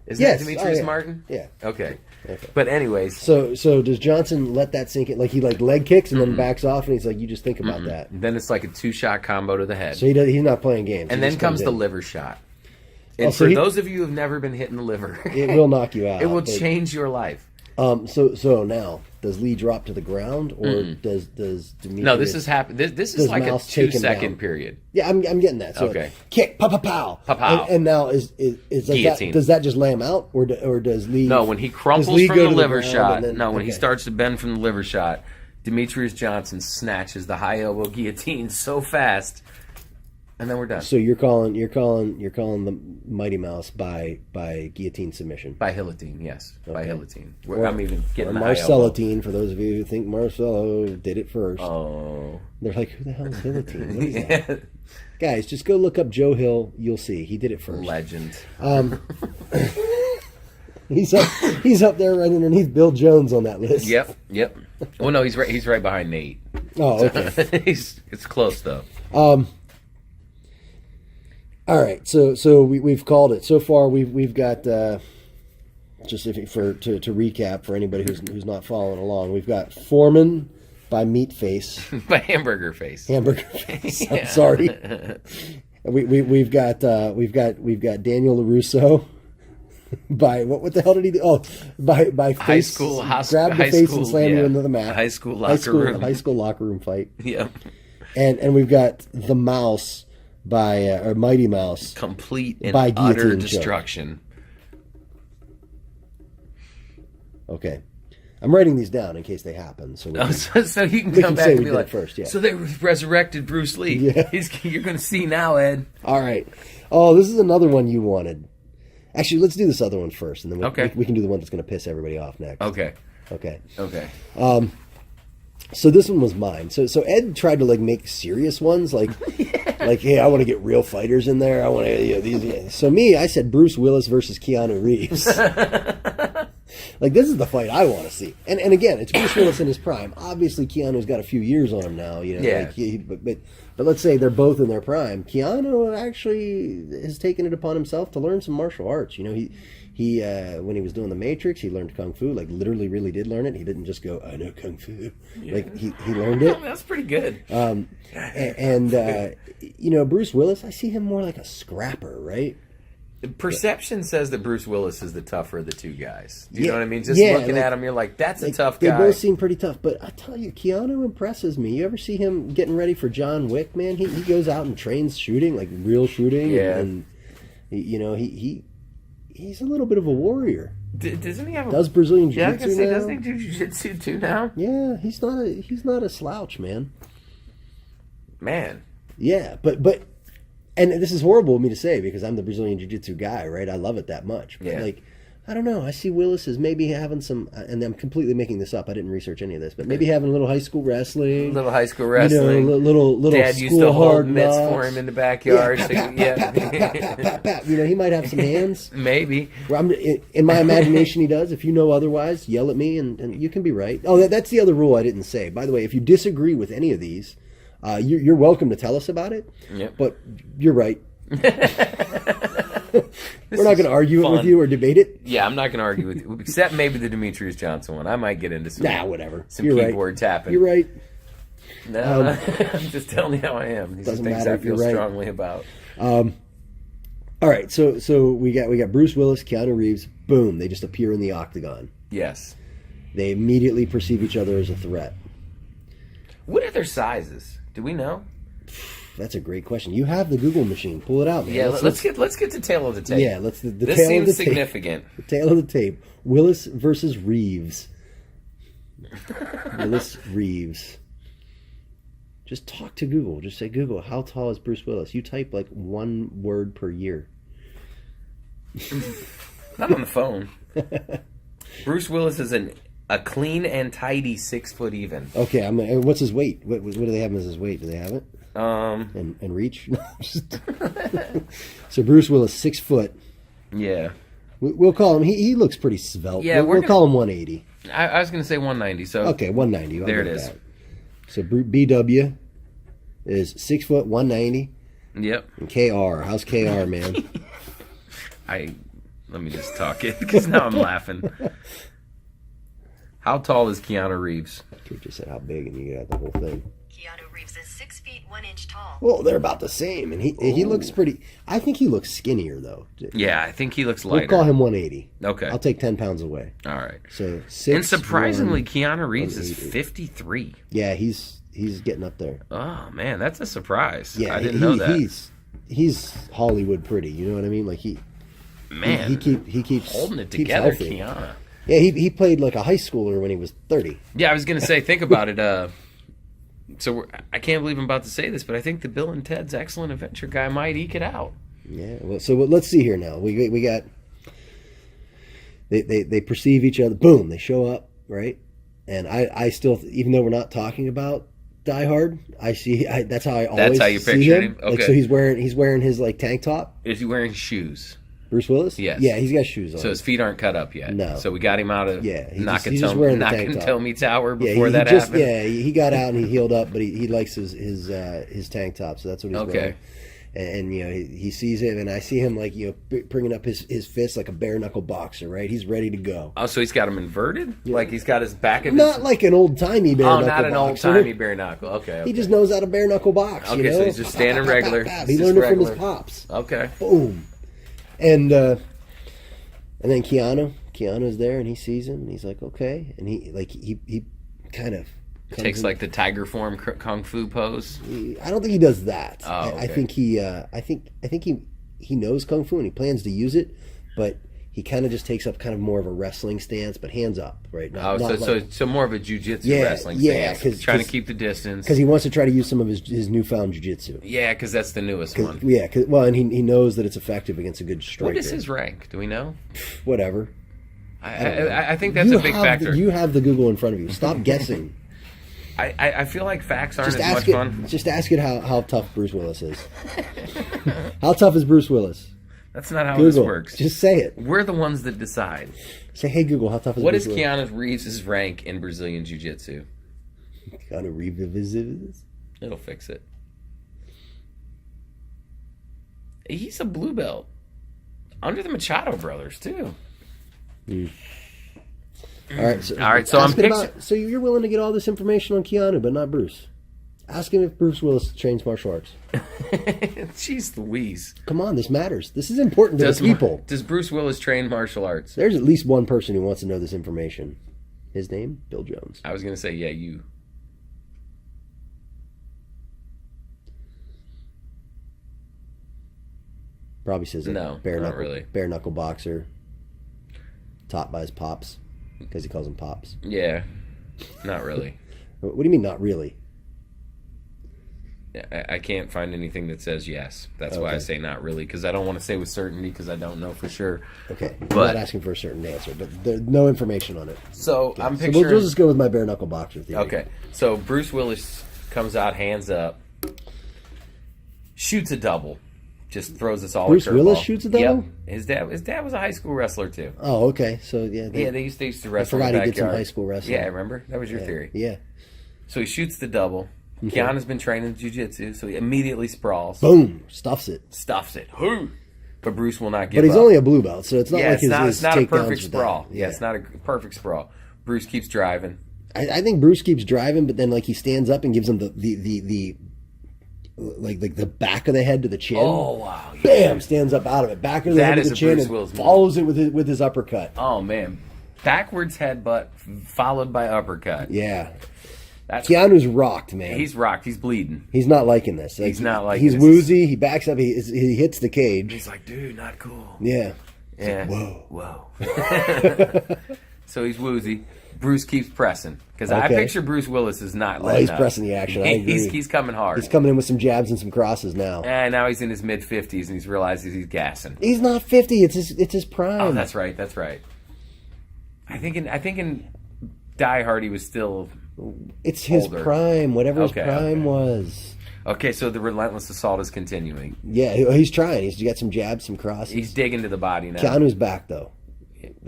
Is Yes. that Demetrius yeah. Martin? Yeah. Okay. Okay. But anyways, So does Johnson let that sink in? Like he like leg kicks and then backs off and he's like, you just think about that. then it's like a 2-shot combo to the head. So he's not playing games. And He then just comes the in. liver shot. And so for those of you who have never been hit in the liver, It will knock you out. it will but- change your life. So now does Lee drop to the ground or does Demetrius? No, this has happened. This is Does like a Mouse take him 2-second down? period. Yeah, I'm getting that. So Okay. kick, pow, pow, pow, Pow, pow. And now is like that, Guillotine. does that just lay him out or does Lee? No, when he crumples does Lee from go the to liver ground shot. and then- No, when he okay. starts to bend from the liver shot, Demetrius Johnson snatches the high elbow guillotine so fast, and then we're done. So you're calling the Mighty Mouse by guillotine submission. By guillotine, yes, by guillotine. Or- I'm even Or getting the high elbow. Marcellatine for those of you who think Marcelo did it first. Oh, They're like, who the hell is guillotine? What is that? Guys, just go look up Joe Hill. You'll see he did it first. legend. He's up there right underneath Bill Jones on that list. Yep. Well, no, he's right behind Nate. Oh, okay. It's close though. All right. So we've called it so far. We've got just to recap for anybody who's not following along. We've got Foreman by Meatface. By Hamburger Face. Hamburger Face. I'm sorry. We've got Daniel LaRusso. By what the hell did he do? Oh, by face. Grabbed the face and slammed you into the mat. High school locker room fight. Yep. And we've got the Mouse by or Mighty Mouse. Complete and by utter guillotine choke. destruction. Okay, I'm writing these down in case they happen. So, So you can we come can back say and we be did like, it first, yeah. so they resurrected Bruce Lee. Yeah. You're going to see now, Ed. all right. Oh, this is another one you wanted. Actually, let's do this other one first, and then we can do the one that's going to piss everybody off next. Okay. Okay. So this one was mine. So Ed tried to like make serious ones, like like hey, I want to get real fighters in there. I want to these. So I said Bruce Willis versus Keanu Reeves. Like this is the fight I want to see. And again, it's Bruce Willis in his prime. Obviously, Keanu's got a few years on him now. Yeah. But let's say they're both in their prime. Keanu actually has taken it upon himself to learn some martial arts. He when he was doing The Matrix, he learned Kung Fu, like literally really did learn it. He didn't just go, I know Kung Fu. Yeah. Like he learned it. That's pretty good. Bruce Willis, I see him more like a scrapper, right? Perception says that Bruce Willis is the tougher of the two guys. Do you know what I mean? Just yeah, looking like, at him, you're like, that's a tough They guy. both seem pretty tough, but I tell you, Keanu impresses me. You ever see him getting ready for John Wick, man? He goes out and trains shooting, like real shooting. Yeah. And he's a little bit of a warrior. Doesn't he have Does Brazilian Yeah, I Jiu-Jitsu can say, now? doesn't he do Jiu-Jitsu too now? Yeah, he's not a slouch, man. Man. Yeah, but and this is horrible of me to say because I'm the Brazilian Jiu-Jitsu guy, right? I love it that much. But Yeah. I don't know. I see Willis as maybe having some, and I'm completely making this up. I didn't research any of this, but maybe having a little high school wrestling. Little high school wrestling. Little Dad school used to hold hard mitts knocks. for him in the backyard. Yeah, so- pat, pat, pat, pat, pat, pat, pat. He might have some hands. Maybe. Well, in my imagination, he does. If you know otherwise, yell at me, and you can be right. Oh, that's the other rule I didn't say. By the way, if you disagree with any of these, you're welcome to tell us about it. Yep. But you're right. We're not going to argue it with you or debate it. Yeah, I'm not going to argue with you, except maybe the Demetrius Johnson one. I might get into some. Whatever. Some You're keyboard tapping. You're right. No, I'm just telling you how I am. These are doesn't things matter I if you're feel right. strongly about. All right, so we got Bruce Willis, Keanu Reeves. Boom, they just appear in the octagon. Yes. They immediately perceive each other as a threat. What are their sizes? Do we know? That's a great question. You have the Google machine. Pull it out, man. Yeah, let's get the tail of the tape. Yeah, let's. The this tail seems of the significant. Tape. The tail of the tape. Willis versus Reeves. Willis Reeves. Just talk to Google. Just say, Google, how tall is Bruce Willis? You type like one word per year. Not on the phone. Bruce Willis is a clean and tidy 6 foot even. Okay, what's his weight? What do they have as his weight? Do they have it? And reach? So Bruce Willis, 6 foot. Yeah. We'll call him. He looks pretty svelte. Yeah, we'll call him 180. I was going to say 190. So okay, 190. There it is. That. So BW is 6 foot, 190. Yep. And KR, how's KR, man? Let me just talk it because now I'm laughing. How tall is Keanu Reeves? You just said how big, and you got the whole thing. Keanu Reeves is 6 feet 1 inch tall. Well, they're about the same, and he looks pretty. I think he looks skinnier though. Yeah, I think he looks lighter. We'll call him 180. Okay, I'll take 10 pounds away. All right. So 6. And surprisingly, Keanu Reeves is 53. Yeah, he's getting up there. Oh man, that's a surprise. Yeah, I didn't know that. He's Hollywood pretty. You know what I mean? Like he keeps holding it keeps together, healthy. Keanu. Yeah, he played like a high schooler when he was 30. Yeah, I was gonna say, think about it. I can't believe I'm about to say this, but I think the Bill and Ted's Excellent Adventure guy might eke it out. Yeah. Well, so let's see here now. We got they perceive each other. Boom, they show up, right? And I still, even though we're not talking about Die Hard, that's how I always That's how you see picture him. him? Okay. Like, so he's wearing his like tank top. Is he wearing shoes? Bruce Willis? Yes. Yeah, he's got shoes on. So his feet aren't cut up yet. No. So we got him out of he's just wearing the tank top. Nakatomi Tower Yeah, before that happened. Yeah, he got out and he healed up, but he likes his tank top, so that's what he's wearing. And you know, he sees him, and I see him like, you know, bringing up his fist like a bare knuckle boxer, right? He's ready to go. Oh, so he's got him inverted? Yeah. Like he's got his back of not like an old timey bare knuckle boxer. Oh, not an old timey bare knuckle. Okay. He just knows how to bare knuckle box. Okay, you know? so he's just standing regular. He learned it from his pops. Okay. Boom. And then Keanu's there, and he sees him, and he's like, okay, and he kind of takes like the tiger form kung fu pose. I don't think he does that. Oh, okay. I think he knows kung fu and he plans to use it, but he kind of just takes up kind of more of a wrestling stance, but hands up, right? So more of a jiu-jitsu wrestling stance. Yeah, trying to keep the distance because he wants to try to use some of his newfound jiu-jitsu. Yeah, because that's the newest one. Yeah, and he knows that it's effective against a good striker. What is his rank? Do we know? Whatever. I think that's a big factor. You have the Google in front of you. Stop guessing. I feel like facts aren't as much fun. Just ask it how tough Bruce Willis is. How tough is Bruce Willis? That's not how Google. This works. Just say it. We're the ones that decide. Say, hey Google, how tough is What Bruce is Willis? Keanu Reeves' rank in Brazilian Jiu-Jitsu? Keanu Reeves? It'll fix it. He's a blue belt. Under the Machado brothers, too. All right, so I'm so you're willing to get all this information on Keanu, but not Bruce. Ask him if Bruce Willis trains martial arts. Jeez Louise. Come on, this matters. This is important to the people. Does Bruce Willis train martial arts? There's at least one person who wants to know this information. His name? Bill Jones. I was going to say, yeah, you. Probably says no, not really. Bare knuckle boxer. Taught by his pops. Because he calls them pops. Yeah, not really. What do you mean, not really? I can't find anything that says yes. That's why I say not really, because I don't want to say with certainty, because I don't know for sure. Okay, I'm not asking for a certain answer, but there's no information on it. So okay. I'm picturing... So we'll just go with my bare knuckle boxer theory. Okay, so Bruce Willis comes out, hands up, shoots a double. Just throws us all Bruce a curveball. Willis shoots a double? Yep. His dad was a high school wrestler too. Oh, okay. So yeah, they used to wrestle. I forgot in the he did some backyard. high school wrestling. Yeah, I remember. That was your theory. Yeah. So he shoots the double. Okay. Keanu's been training jiu-jitsu, so he immediately sprawls. Boom! Stuffs it. But Bruce will not give up. But he's only a blue belt, so it's not like it's not a perfect sprawl. Yeah, it's not a perfect sprawl. Bruce keeps driving. I think Bruce keeps driving, but then like he stands up and gives him the the back of the head to the chin. Oh wow! Yeah. Bam! Stands up out of it, back of the head to the chin, and follows it with his uppercut. Oh man! Backwards headbutt followed by uppercut. Yeah. Keanu's rocked, man. He's rocked. He's bleeding. He's not liking this. Like, He's not liking He's this. woozy. He backs up. He hits the cage. He's like, dude, not cool. Yeah. Yeah. Whoa. Whoa. So he's woozy. Bruce keeps pressing. Because I Okay. picture Bruce Willis is not Oh, letting he's up. pressing the action. I agree. He's coming hard. He's coming in with some jabs and some crosses now. And now he's in his mid-50s, and he's realizes he's gassing. He's not 50. It's his prime. Oh, that's right. That's right. I think in Die Hard he was still... It's his older. prime, whatever his Okay, prime okay. was. Okay, so the relentless assault is continuing. Yeah, he's trying. He's got some jabs, some crosses. He's digging to the body now. Keanu's back, though.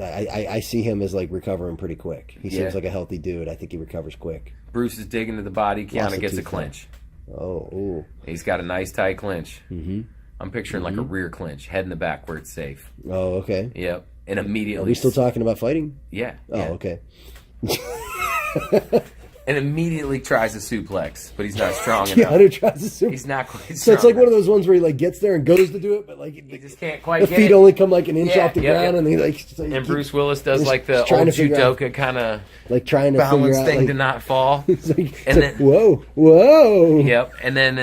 I see him as, like, recovering pretty quick. He Yeah. seems like a healthy dude. I think he recovers quick. Bruce is digging to the body. Lost Keanu a gets a tooth, clinch. Oh, ooh. He's got a nice tight clinch. Mm-hmm. I'm picturing like a rear clinch, head in the back where it's safe. Oh, okay. Yep. And immediately... Are we still talking about fighting? Yeah. Oh, yeah. okay. And immediately tries a suplex, but he's not strong enough. Keanu tries to super. He's not quite strong So it's like one of enough. those ones where he like gets there and goes to do it, but like He just can't quite the get feet it. only come like an inch Yeah, off the yep, ground, yep. and he like. So And Bruce Willis does he's like the trying old to figure out- judoka kind of like trying to balance figure out thing like, to not fall. It's like, And it's then- like, whoa. Yep. And then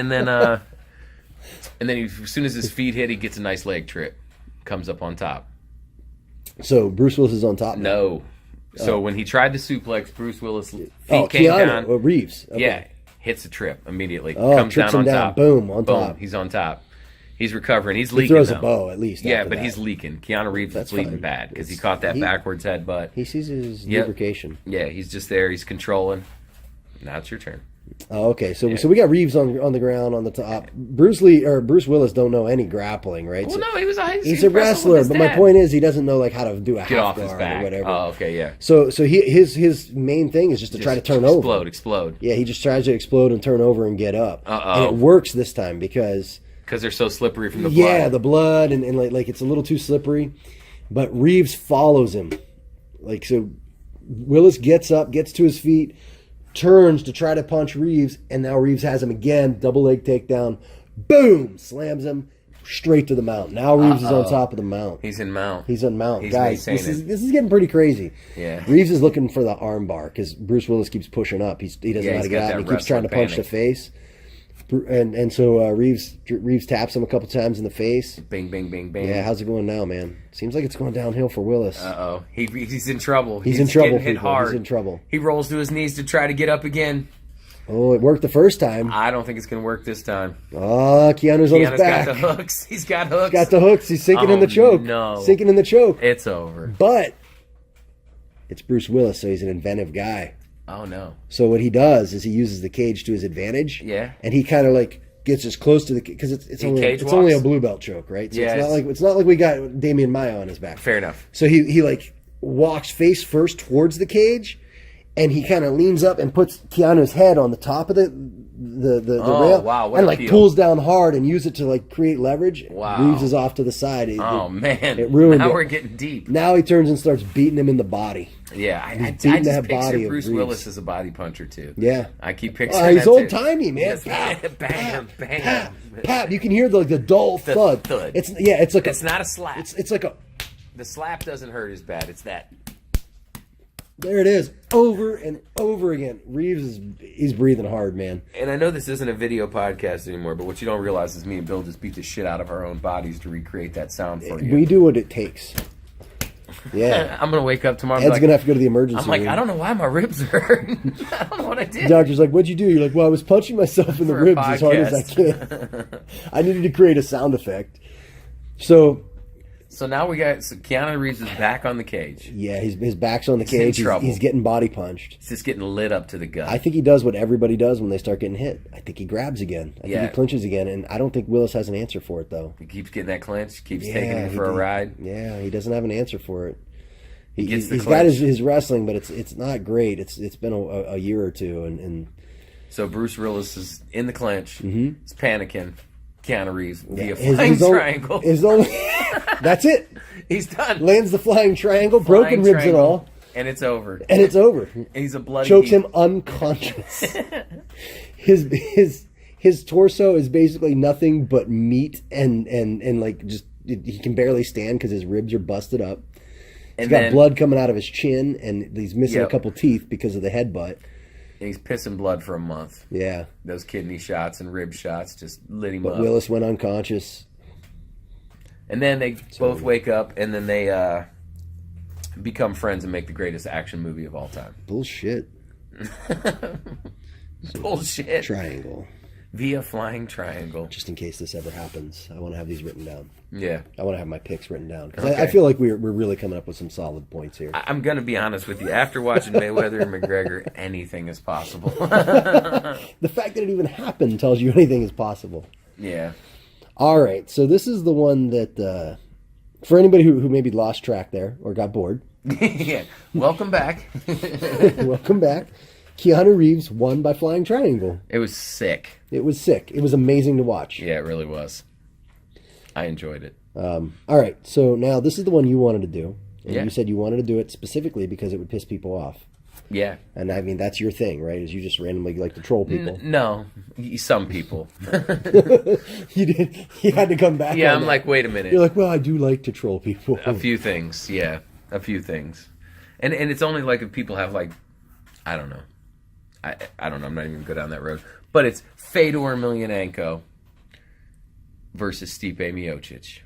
as soon as his feet hit, he gets a nice leg trip, comes up on top. So Bruce Willis is on top. now. No. So when he tried the suplex, Bruce Willis' feet Oh, came Keanu down. Reeves. Okay. Yeah, hits a trip immediately. Oh, comes trips down him on down. top. Boom, on top. He's on top. He's recovering. He's He leaking. throws though. a bow at least. Yeah, after but that. he's leaking. Keanu Reeves That's is bleeding fine. bad because he caught that He- backwards headbutt. He sees his Yep. lubrication. Yeah, he's just there. He's controlling. Now it's your turn. Oh, okay. So we got Reeves on the ground on the top. Bruce Willis don't know any grappling, right? Well, So no, he's a wrestler, but my point is he doesn't know like how to do a get half off his guard back. or whatever. Oh, okay, yeah. So his main thing is just to try to turn over. Explode. Yeah, he just tries to explode and turn over and get up. Uh-oh. And it works this time because Because they're so slippery from the blood. yeah, the blood and like it's a little too slippery. But Reeves follows him. Like so Willis gets up, gets to his feet, turns to try to punch Reeves, and now Reeves has him again, double leg takedown. Boom! Slams him straight to the mount. Now Reeves is on top of the mount. He's in mount. He's on mount. He's Guys, maintaining. this is getting pretty crazy. Yeah. Reeves is looking for the arm bar because Bruce Willis keeps pushing up. He doesn't know how he's to got get out. that And he keeps trying to wrestler punch the panic. face. And so Reeves taps him a couple times in the face. Bing, bing, bing, bing. Yeah, how's it going now, man? Seems like it's going downhill for Willis. Uh-oh. He's in trouble. He's in trouble, getting hit people. hard. He's in trouble. He rolls to his knees to try to get up again. Oh, it worked the first time. I don't think it's going to work this time. Oh, Keanu's on his Keanu's back. got the hooks. He's got hooks. Got the hooks. He's sinking in the Oh, choke. no. Sinking in the choke. It's over. But it's Bruce Willis, so he's an inventive guy. Oh, no. So what he does is he uses the cage to his advantage. Yeah. And he kind of like gets as close to the because it's He only cage it's only a walks? blue belt choke, right? So Yeah, it's not like we got Damian Maya on his back. Fair enough. So he like walks face first towards the cage, and he kind of leans up and puts Keanu's head on the top of the Oh, rail, wow, what and a like peel. pulls down hard and use it to like create leverage. Wow. Reeves is off to the side. Oh, man. it ruined now it. we're getting deep. Now he turns and starts beating him in the body. Yeah, I beating just that body picture of Bruce Reeves. Willis as a body puncher, too. Yeah. I keep picturing He's that, old too. timey, man. Yes. Pap, Bam, pap, bam. pap, pap. You can hear the dull thud. thud. It's like It's not a slap. it's like a. The slap doesn't hurt as bad. It's that. There it is, over and over again. Reeves he's breathing hard, man. And I know this isn't a video podcast anymore, but what you don't realize is me and Bill just beat the shit out of our own bodies to recreate that sound for you. We do what it takes. Yeah, I'm going to wake up tomorrow and Ed's be like, gonna have to go to the emergency I'm like, room. I don't know why my ribs are hurting. I don't know what I did. The doctor's like, "What'd you do?" You're like, "Well, I was punching myself in the For a ribs as hard as I can. I needed to create a sound effect." So So Keanu Reeves is back on the cage. yeah, his back's on the He's in cage. trouble. He's getting body punched. He's just getting lit up to the gut. I think he does what everybody does when they start getting hit. I think he grabs again. I think Yeah. he clinches again, and I don't think Willis has an answer for it though. He keeps getting that clinch, keeps Yeah, taking him for a ride. Yeah, he doesn't have an answer for it. gets the He's got clinch. his wrestling, but it's not great. It's been a year or two, and So Bruce Willis is in the clinch. He's panicking. Keanu Reeves via his flying own- triangle. his only that's it. He's done. Lands the flying triangle, broken Flying ribs and triangle, all, and it's over. and it's over. And he's a bloody Chokes heap. him unconscious. His torso is basically nothing but meat and like just he can barely stand because his ribs are busted up. He's And got then blood coming out of his chin, and he's missing Yep. a couple teeth because of the headbutt. And he's pissing blood for a month. Yeah. Those kidney shots and rib shots just lit him But up. Willis went unconscious. And then they both wake up, and then they become friends and make the greatest action movie of all time. Bullshit. Bullshit. Triangle. Via flying triangle. Just in case this ever happens, I want to have these written down. Yeah. I want to have my picks written down. 'Cause Okay. I feel like we're really coming up with some solid points here. I'm going to be honest with you. After watching Mayweather and McGregor, anything is possible. The fact that it even happened tells you anything is possible. Yeah. All right, so this is the one that, for anybody who maybe lost track there or got bored, Yeah. Welcome back. welcome back. Keanu Reeves won by flying triangle. It was sick. It was sick. It was amazing to watch. Yeah, it really was. I enjoyed it. All right, so now this is the one you wanted to do. And Yeah. you said you wanted to do it specifically because it would piss people off. Yeah. And I mean, that's your thing, right? Is you just randomly like to troll people. No. Some people. You did. You had to come back. Yeah, on I'm that. like, wait a minute. You're like, well, I do like to troll people. A few things. Yeah. A few things. And it's only like if people have like, I don't know. I don't know. I'm not even going to go down that road. But it's Fedor Emelianenko versus Stipe Miocic.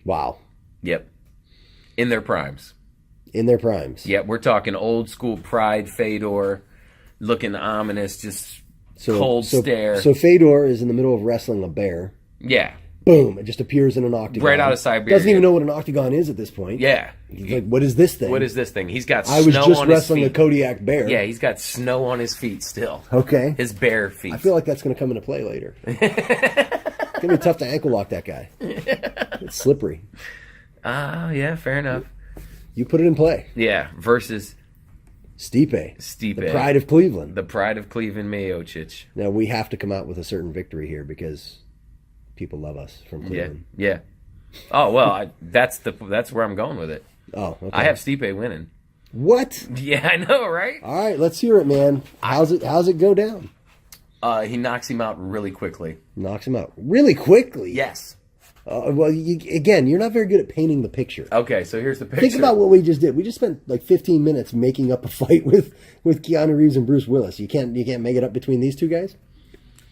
Wow. Yep. In their primes. In their primes. Yep. We're talking old school pride Fedor, looking ominous, just cold stare. So Fedor is in the middle of wrestling a bear. Yeah. Boom! It just appears in an octagon. Right out of Siberia. Doesn't even know what an octagon is at this point. Yeah. He's like, what is this thing? What is this thing? He's got I was snow just on his wrestling a feet. Kodiak bear. Yeah, he's got snow on his feet still. Okay. His bare feet. I feel like that's going to come into play later. It's going to be tough to ankle lock that guy. It's slippery. Yeah, fair enough. You put it in play. Yeah, versus Stipe. Stipe. The pride of Cleveland. The pride of Cleveland, Miocic. Now, we have to come out with a certain victory here because people love us from Cleveland. Yeah. Oh, well, that's where I'm going with it. Oh, okay. I have Stipe winning. What? Yeah, I know, right? All right, let's hear it, man. How's it go down? He knocks him out really quickly. Knocks him out really quickly. Yes. Well, again, you're not very good at painting the picture. Okay, so here's the picture. Think about what we just did. We just spent like 15 minutes making up a fight with Keanu Reeves and Bruce Willis. You can't make it up between these two guys.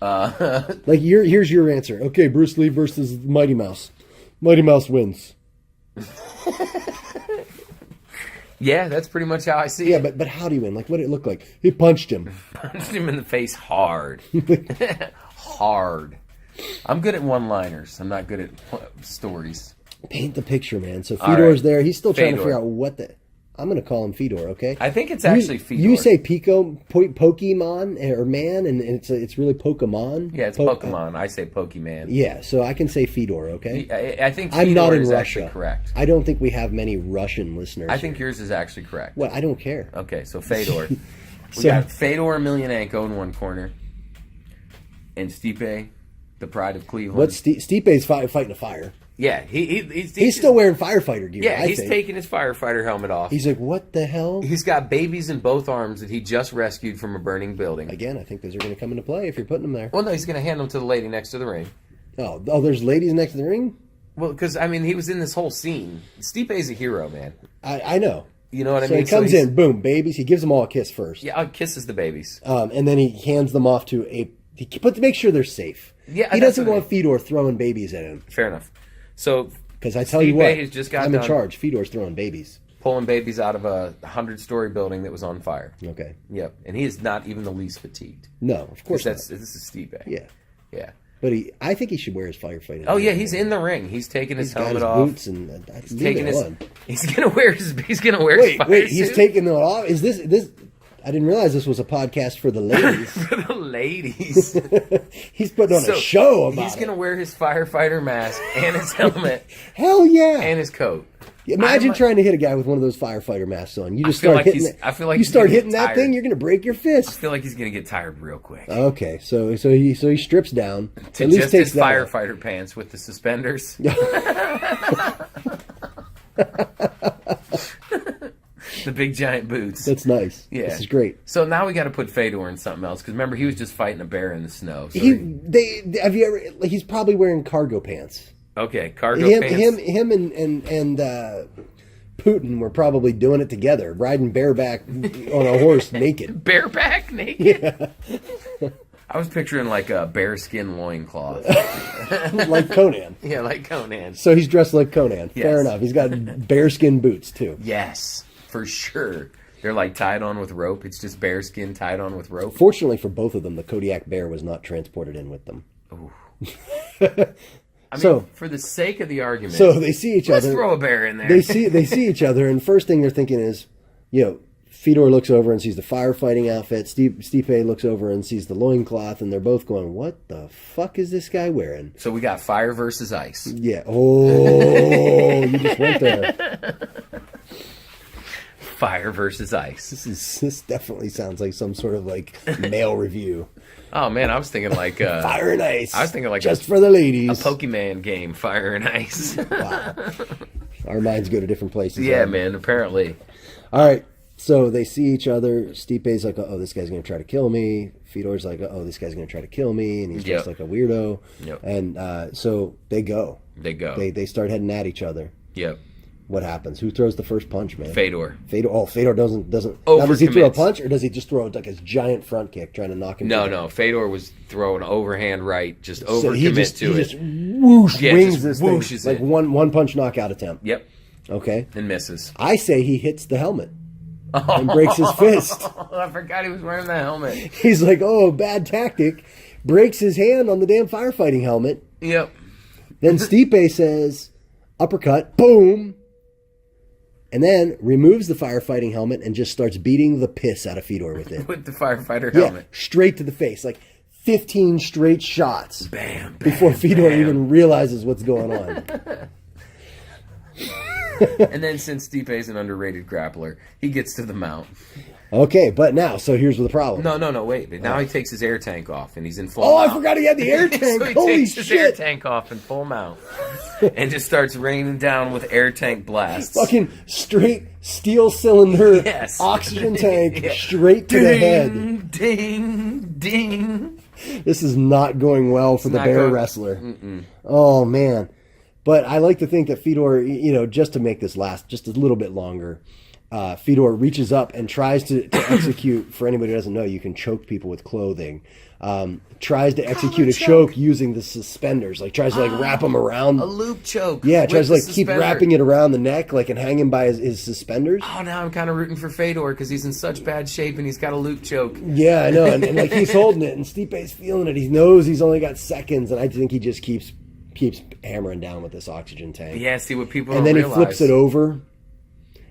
Like here's your answer. Okay, Bruce Lee versus Mighty Mouse. Mighty Mouse wins. Yeah, that's pretty much how I see Yeah, it. but how do you win? Like, what did it look like? He punched him. Punched him in the face hard. Hard. I'm good at one-liners. I'm not good at stories. Paint the picture, man. So All Fedor's right. there. He's still trying to Fedor. figure out what the... I'm going to call him Fedor, okay? I think it's actually Fedor. You say Pokemon or man, and it's really Pokemon. Yeah, it's Pokemon. I say Pokemon. Yeah, so I can say Fedor, okay? I think I'm not Fedor in is Russia. actually correct. I don't think we have many Russian listeners. I think yours is actually correct. Well, I don't care. Okay, so Fedor. We So- got Fedor Emelianenko in one corner, and Stipe, the pride of Cleveland. What's Stipe's fighting a fire? Yeah, He's still wearing firefighter gear. Yeah, I he's think. taking his firefighter helmet off. He's like, what the hell? He's got babies in both arms that he just rescued from a burning building. Again, I think those are going to come into play if you're putting them there. Well, no, he's going to hand them to the lady next to the ring. Oh, there's ladies next to the ring? Well, because, I mean, he was in this whole scene. Stipe's a hero, man. I know. You know what I So mean? he comes he's- in, boom, babies. He gives them all a kiss first. Yeah, kisses the babies. And then he hands them off to to make sure they're safe. Yeah, he that's doesn't what I want Fedor throwing babies at him. Fair enough. So, Because I tell you Stipe what, has just got I'm in done charge. Fedor's throwing babies. pulling babies out of a 100-story building that was on fire. Okay. Yep. And he is not even the least fatigued. No, of course not. This is Stipe. Yeah. Yeah. But I think he should wear his firefighter. Oh yeah, he's in the ring. He's taking his He's got helmet his off. boots and He's taking his. on. He's gonna wear his. He's gonna wear his. fire Wait, he's suit. taking it off. Is this? I didn't realize this was a podcast for the ladies. For the ladies. He's putting on a show about He's it. gonna wear his firefighter mask and his helmet Hell yeah! and his coat. Imagine trying to hit a guy with one of those firefighter masks on. You just feel start like hitting he's- it. I feel like you he's start gonna hitting get that tired. thing, you're going to break your I fist. feel like he's gonna get tired real quick. Okay, so he strips down. To at least just takes his that off. firefighter pants with the suspenders. The big giant boots. That's nice. Yeah. This is great. So now we got to put Fedor in something else because remember he was just fighting a bear in the snow. So Have you ever? Like, he's probably wearing cargo pants. okay, cargo Him pants. and Putin were probably doing it together, riding bareback on a horse naked. Bareback naked? Yeah. I was picturing like a bearskin loincloth. Like Conan. Yeah, like Conan. So he's dressed like Conan. Yes. Fair enough. He's got bearskin boots, too. Yes, for sure. They're like tied on with rope. It's just bearskin tied on with rope. Fortunately for both of them, the Kodiak bear was not transported in with them. Ooh. I mean, So- for the sake of the argument, So they see each let's other. throw a bear in there. They see each other, and first thing they're thinking is, Fedor looks over and sees the firefighting outfit. Stipe looks over and sees the loincloth, and they're both going, "What the fuck is this guy wearing?" So we got fire versus ice. Yeah. Oh, you just went there. Fire versus ice. This definitely sounds like some sort of like male review. Oh man, I was thinking like Fire and ice. I was thinking like just for the ladies. a Pokemon game, Fire and Ice. Wow. Our minds go to different places. Yeah, man. Apparently, All right. So they see each other. Stipe's like, "Oh, this guy's going to try to kill me." Fedor's like, "Oh, this guy's going to try to kill me," and he's just like a weirdo. Yep. And so they go. they go. They start heading at each other. Yep. What happens? Who throws the first punch, man? Fedor. Fedor. Oh, Fedor doesn't. Now, does he throw a Overcommits. punch, or does he just throw like his giant front kick, trying to knock him? No, down? no. Fedor was throwing overhand right, just So overcommit to he it. just whoosh, Yeah, wings just this whooshes thing like it. one punch knockout attempt. Yep. Okay, And misses. I say he hits the helmet and breaks his fist. I forgot he was wearing the helmet. He's like, "Oh, bad tactic." Breaks his hand on the damn firefighting helmet. Yep. Then Stipe says, uppercut, boom. And then removes the firefighting helmet and just starts beating the piss out of Fedor with it. With the firefighter Yeah, helmet. straight to the face. Like 15 straight shots Bam, bam. before Fedor bam. even realizes what's going on. And then since Stipe's an underrated grappler, he gets to the mount. Okay, but now, so here's the problem. No, wait. Now he takes his air tank off and he's in full Oh, I mount. forgot he had the air tank. So he Holy takes his air shit. tank off in full mount and just starts raining down with air tank blasts. Fucking straight steel cylinder Yes. oxygen tank Yeah. straight to the head. Ding, ding, ding. This is not going well for the not bear going- wrestler. Oh, man. But I like to think that Fedor, just to make this last just a little bit longer, Fedor reaches up and tries to execute, for anybody who doesn't know, you can choke people with clothing. Tries to execute a choke using the suspenders. Like, tries to, wrap them around. A loop choke. Yeah, with tries to, the keep suspender. wrapping it around the neck, and hang him by his suspenders. Oh, now I'm kind of rooting for Fedor because he's in such bad shape and he's got a loop choke. Yeah, I know. And he's holding it, and Stipe's feeling it. He knows he's only got seconds, and I think he just keeps hammering down with this oxygen tank. Yeah, see what people And don't then realize. he flips it over.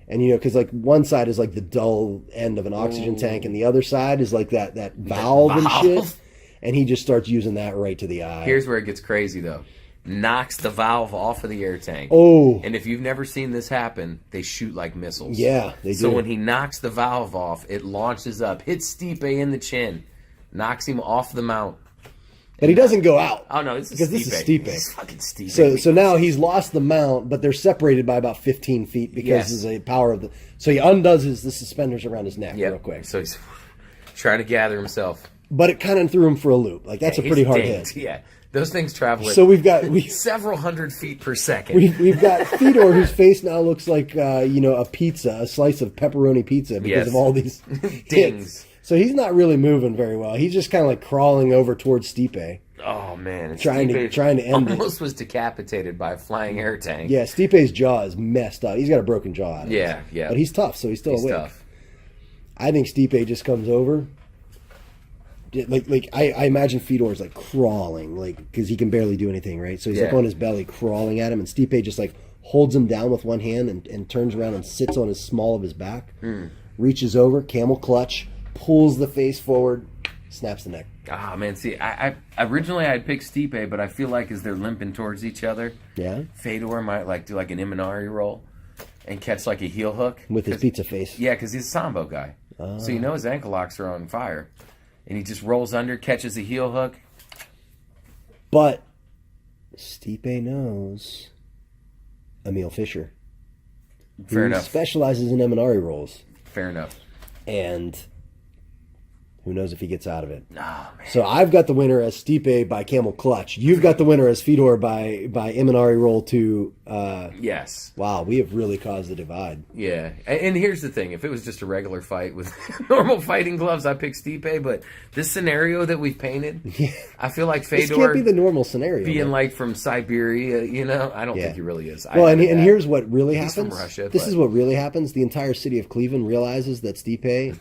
And, because one side is like the dull end of an oxygen tank, and the other side is like that valve and valve. shit. And he just starts using that right to the eye. Here's where it gets crazy, though. Knocks the valve off of the air tank. Oh. And if you've never seen this happen, they shoot like missiles. Yeah, they do. So when he knocks the valve off, it launches up, hits Stipe in the chin, knocks him off the mount. But he doesn't go out. Oh, no, this is Because Stipe. this is Stipe. This is fucking Stipe. So now he's lost the mount, but they're separated by about 15 feet because Yes. of the power of the... So he undoes the suspenders around his neck Yeah. real quick. So he's trying to gather himself. But it kind of threw him for a loop. That's a pretty He's hard dinged. hit. Yeah. Those things travel at So we've got several hundred feet per second. we've got Fedor, whose face now looks like a pizza, a slice of pepperoni pizza because Yes. of all these Dings. hits. So he's not really moving very well. He's just kind of like crawling over towards Stipe. Oh, man. And Trying to Stipe end it. almost was decapitated by a flying air tank. Yeah, Stipe's jaw is messed up. He's got a broken jaw. out of Yeah, it. yeah. But he's tough, so he's still He's awake. tough. I think Stipe just comes over. I imagine Fedor's like crawling, because he can barely do anything, right? So he's like Yeah. on his belly crawling at him, and Stipe just holds him down with one hand and turns around and sits on his small of his back, reaches over, camel clutch, pulls the face forward, snaps the neck. Ah, man. See, I originally I'd pick Stipe, but I feel like as they're limping towards each other, Yeah, Fedor might do like an Imanari roll and catch like a heel hook. with his pizza face. Yeah, because he's a Sambo guy. So you know his ankle locks are on fire. And he just rolls under, catches a heel hook. But Stipe knows Emil Fisher, Fair who enough. specializes in Imanari rolls. Fair enough. And Who knows if he gets out of it? Oh, man. So I've got the winner as Stipe by camel clutch. You've got the winner as Fedor by Imanari roll to. Yes. Wow, we have really caused the divide. Yeah. And here's the thing. If it was just a regular fight with normal fighting gloves, I'd pick Stipe. But this scenario that we've painted, I feel like Fedor... This can't be the normal scenario. Being like from Siberia, I don't think he really is. Well, and here's what really happens. He's from Russia. This is what really happens. The entire city of Cleveland realizes that Stipe,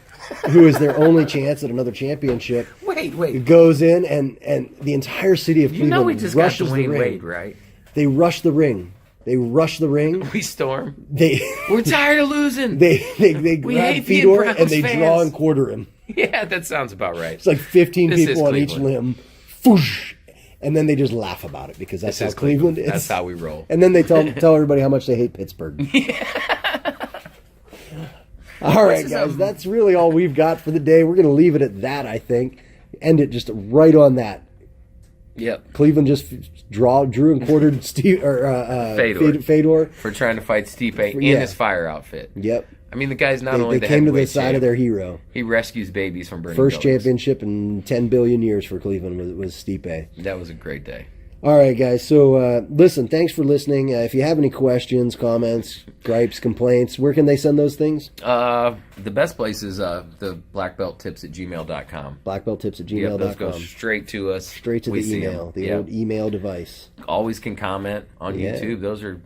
who is their only chance at another championship, wait, goes in and the entire city of Cleveland we just rushes got the Dwayne ring. Wade, right? They rush the ring. We storm. We're tired of losing. They We grab hate being Fedor Browns and they fans. draw and quarter him. Yeah, that sounds about right. It's like 15 This is people on each Cleveland. limb. Foosh! And then they just laugh about it because that's This how is Cleveland is. That's how we roll. And then they tell everybody how much they hate Pittsburgh. All right, guys, that's really all we've got for the day. We're going to leave it at that, I think. End it just right on that. Yep. Cleveland just drew and quartered Fedor For trying to fight Stipe in Yeah. his fire outfit. Yep. I mean, the guy's not only They the came to the heavyweight side champ, of their hero. he rescues babies from burning First buildings. championship in 10 billion years for Cleveland was Stipe. That was a great day. All right, guys. So, listen, thanks for listening. If you have any questions, comments, gripes, complaints, where can they send those things? The best place is the blackbelttips@gmail.com. Blackbelttips@gmail.com. Yep, those go straight to us. Straight to We the see email, 'em. the Yep. old email device. Always can comment on Yeah. YouTube.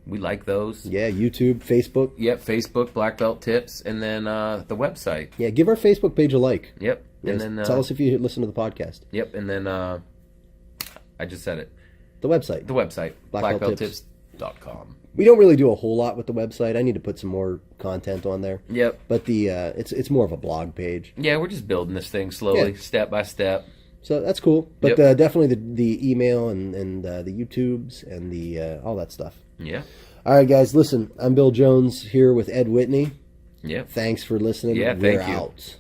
We like those. Yeah, YouTube, Facebook. Yep, Facebook, Black Belt Tips, and then the website. Yeah, give our Facebook page a like. Yep. Yes, And then tell us if you listen to the podcast. Yep, and then I just said it. The website. The website, blackbelttips. blackbelttips.com. We don't really do a whole lot with the website. I need to put some more content on there. Yep. But it's more of a blog page. Yeah, we're just building this thing slowly, Yeah. step by step. So that's cool. But Yep. definitely the email and the YouTubes and the all that stuff. Yeah. All right, guys, listen. I'm Bill Jones here with Ed Whitney. Yep. Thanks for listening. Yeah, We're thank you. out.